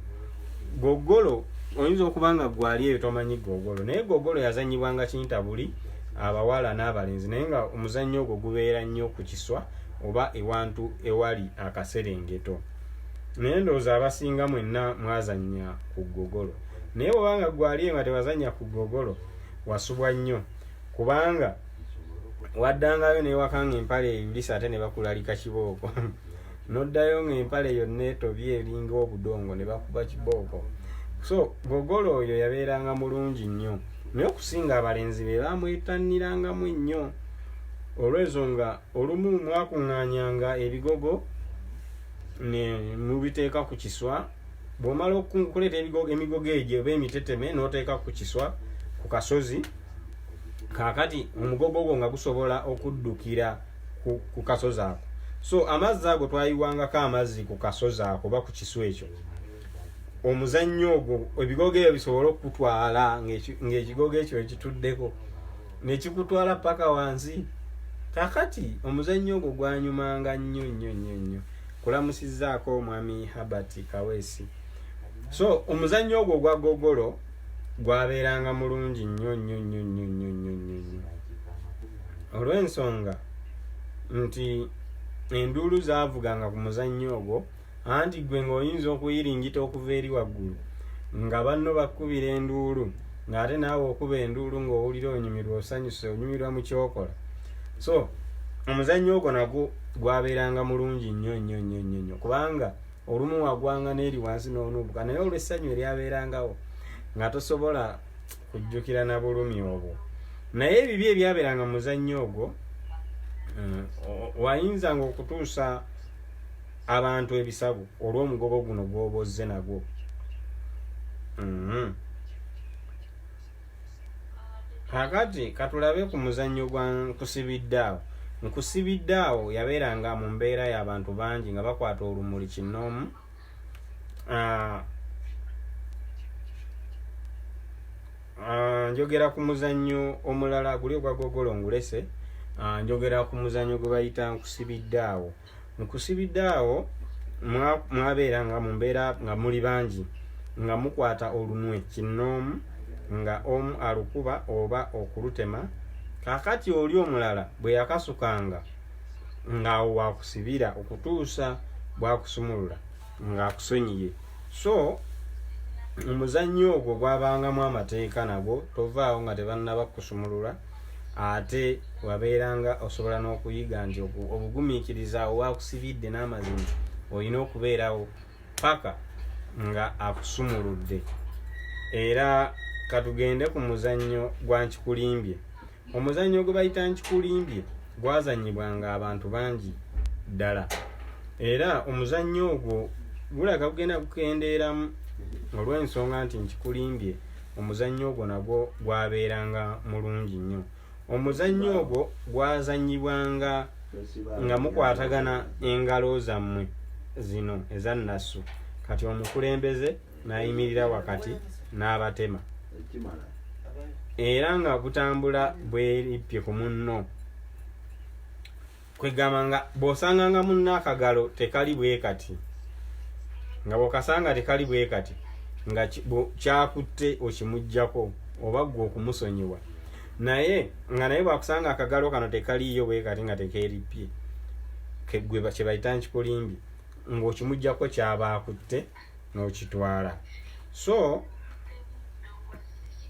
S5: Gogolo oyinza okuba nga gwali eyo tomanyi gogolo, naye gogolo yazannyibwanga kintabuli abawala n'abalenzi, naye nga omuzannyo ogwo gubeera nnyo ku kiswa oba ewantu ewali akaserengeto. Naye ndowooza abasinga mwenna mwazannya ku gogolo, naye bw'obanga gwali nga tewazannya ku gogolo wasubwa nnyo, kubanga waddangayo newaka ng'empale eyulisa ate ne bakulalika kibooko noddayo ng'empale yonna etobye eringa obudongo ne bakuba kibooko. So gogolo oyo yabeeranga mulungi nnyo naye okusinga abalenzi be bamwetanirangamu ennyo olw'ensonga olumu mwakuŋŋaanyanga ebigogo ne mubiteeka ku kiswa. Bw'omala okuleeta emigogo egyo oba emiteteme n'oteeka ku kiswa ku kasozi, kaakati omugogo gwo nga gusobola okuddukira ku kasozi ako. So amazzi ago twayiwangako amazzi ku kasozi ako oba ku kiswa ekyo. Omuzannyo ogwo ebigogo ebyo bisobola okutwala ng'ekigogo ekyo ekituddeko ne kikutwala paka wansi. Kaakati omuzannyo ogwo gwanyumanga nnyo. Kulamusizzaako omwami Herbert Kaweesi. So omuzannyo ogwo gwa gogolo gwabeeranga mulungi nnyo. Olw'ensonga nti enduulu zaavuganga ku muzannyo ogwo, anti gwe ng'oyinza okuyiringita okuva eri waggulu nga banno bakkubira enduulu ng'ate naawe okuba enduulu ng'owulira onyumirwa osanyuse onyumirwa mu kyokola. So omuzannyo ogwo nagwo gwabeeranga mulungi nnyo kubanga olumu wagwanga n'eri wansi n'onuubuka naye olw'essanyu eryabeerangawo nga tosobola kujjukira na bulumi obwo. Naye ebibi ebyabeeranga mu muzannyo ogwo wayinzanga okutuusa abantu ebisabu olw'omugogo guno gw'obozze nagwo. Kakati katulabe ku muzannyo gwa nkusibiddaawo. Nkusibiddaawo yabeeranga mu mbeera y'abantu bangi nga bakwata olumuli kinnoomu. Njogera ku muzannyo omulala guli ogwa gogolo ngulese. Njogera ku muzannyo gwe bayita nkusibiddaawo. Nkusibiddaawo mwabeeranga mu mbeera nga muli bangi nga mukwata olunwe kinnoomu nga omu alukuba oba okulutema. Kaakati oli omulala bwe yakasukanga ng'awo waakusibira okutuusa bwakusumulula ng'akusonyiye. So omuzannyo ogwo gwabangamu amateeka nagwo, tovaawo nga tebannaba kusumulula ate wabeeranga osobola n'okuyiga nti obugumiikiriza awo waakusibidde n'amazima olina okubeerawo paka nga akusumuludde. Era katugende ku muzannyo gwa nkikulimbye. Omuzannyo gwe bayita nkikulimbye gwazannyibwanga abantu bangi ddala, era omuzannyo ogwo gulaga gugenda gukendeeramu olw'ensonga nti nkikulimbye omuzannyo ogwo nagwo gwabeeranga mulungi nnyo. Omuzannyo ogwo gwazannyibwanga nga mukwatagana engalo zammwe zino eza nnasu, kati omukulembeze n'ayimirira wakati n'abatema, era nga butambula bwerippye ku munno. Kwegamba nga bw'osanganga munno akagalo tekali bwe kati, nga bw'okasanga tekali bwe kati nga kyakutte okimuggyako oba gwe okumusonyiwa, naye nga naye bwakusanga akagalo kano tekaliiyo bwe kati nga tekeerippye, gwe kye bayita nkikulimbye, ng'okimuggyako kyaba akutte n'okitwala. So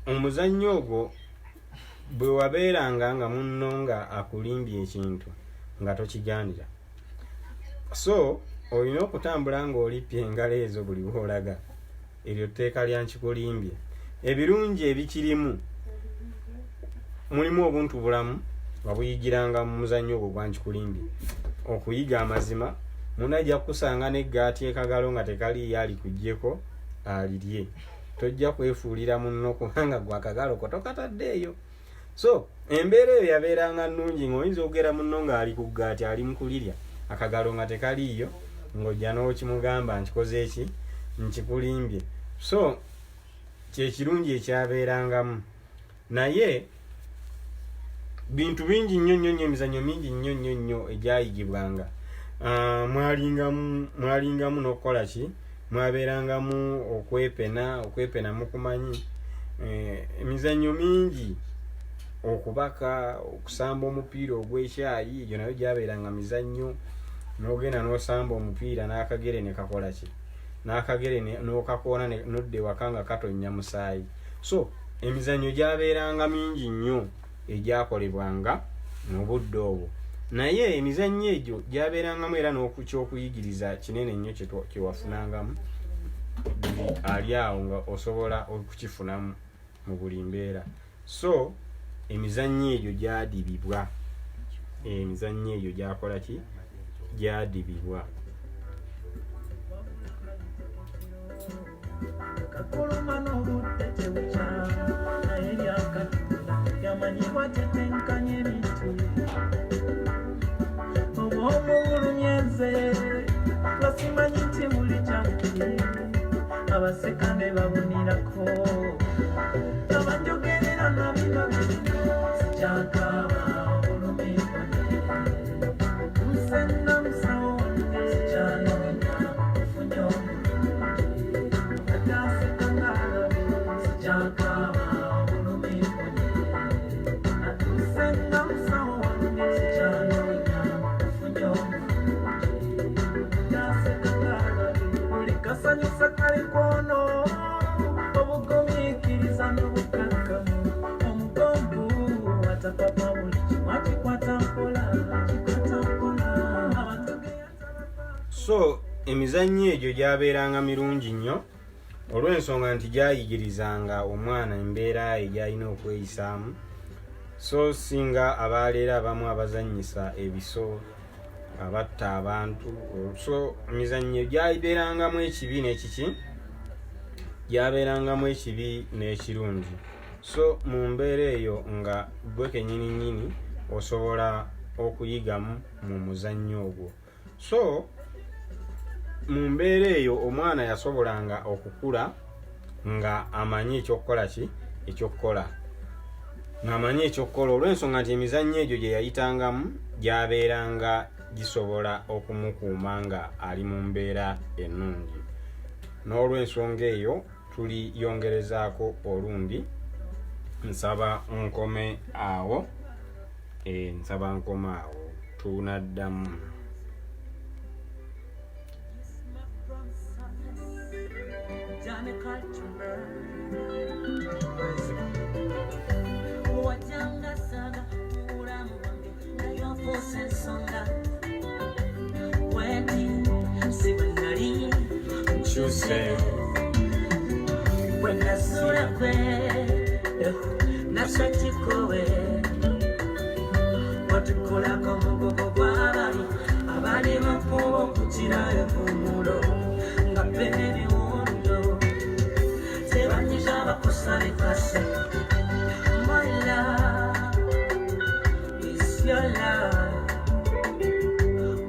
S5: omuzannyo ogwo bwe wabeeranga nga munno nga akulimbye ekintu nga tokigaanira, so olina okutambula ng'olippye engalo ezo buli bw'olaga. Eryo tteeka lya nkikulimbye. Ebirungi ebikirimu mulimu obuntu bulamu wabuyigiranga mu muzannyo ogwo gwa nkikulimbye. Okuyiga amazima, munno ajja kukusanga n'eggaati ekagalo nga tekaliiyo alikuggyeko alirye. Tojja kwefuulira munno kubanga gwe akagalo ko tokataddeeyo. So embeera eyo yabeeranga nnungi ng'oyinza okugera munno ng'ali ku ggaati ali mu kulirya akagalo nga tekaliiyo, ng'ojja n'okimugamba nkikoze eki, nkikulimbye. So kye kirungi ekyabeerangamu. Naye bintu bingi nnyo emizannyo mingi nnyo egyayigibwanga. Mwalingamu n'okukola ki, mwabeerangamu okwepena mukumanyi, emizannyo mingi, okubaka, okusamba omupiira ogw'ekyayi, egyo nayo gyabeeranga mizannyo. N'ogenda n'osamba omupiira n'akagere ne kakola ki, n'akagere n'okakoona n'odda ewaka nga katonnya musaayi. So emizannyo gyabeeranga mingi nnyo egyakolebwanga mu budde obwo. Naye emizannyo egyo gyabeerangamu era n'okukyokuyigiriza kinene nnyo kyewafunangamu ali awo nga osobola okukifunamu mu buli mbeera. So emizannyo egyo gyadibibwa, emizannyo egyo gyakola ki? Gyadibibwa.
S3: Kakuluma n'obudde tebukya naye lyakatonda yamanyibwa tetenkanya ebintu oba omubulumye nze basimanyi nti buli kyakiri abaseka ne babunirako abanjogerera nabino bino sikyakaaba obulumikone nsenna musawo wange sikyanoonya ofunye
S5: So emizannyo egyo gyabeeranga mirungi nnyo olw'ensonga nti gyayigirizanga omwana embeera egyalina okweyisaamu. So singa abaleero abamu abazannyisa ebiso abatta abantu. So emizannyo gyabeerangamu ekibi n'ekiki, gyabeerangamu ekibi n'ekirungi. So mu mbeera eyo nga gwe kennyini nnyini osobola okuyigamu mu muzannyo ogwo. So mu mbeera eyo omwana yasobolanga okukula nga amanyi ekyokukola ki, ekyokukola ng'amanyi ekyokukola olw'ensonga nti emizannyo egyo gye yayitangamu gyabeeranga gisobola okumukuuma nga ali mu mbeera ennungi. N'olw'ensonga eyo tuliyongerezaako olundi. Nsaba nkome awo, nsaba nkome awo tunaddamu.
S3: Nasatikowe watukolako mugogo gw'abali abali bafuba okukirayo ku mulo nga pene biwundo tebanyisa bakusale kase. My love is your love.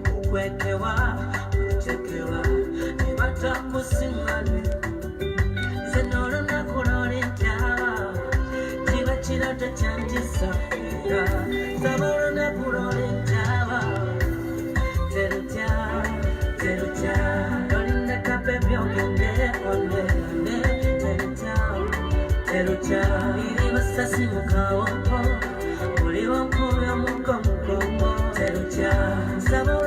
S3: Kukwekewa kutekewa nebatakusiŋŋane nze n'olunaku lw'olentaba kiba kirata kyantisa era saba olunaku lw'olentaba terutya terutya tolindekape byogende onene terutya terutya biri basasi mu kawompo buli wankubya muko mugongo terutya saba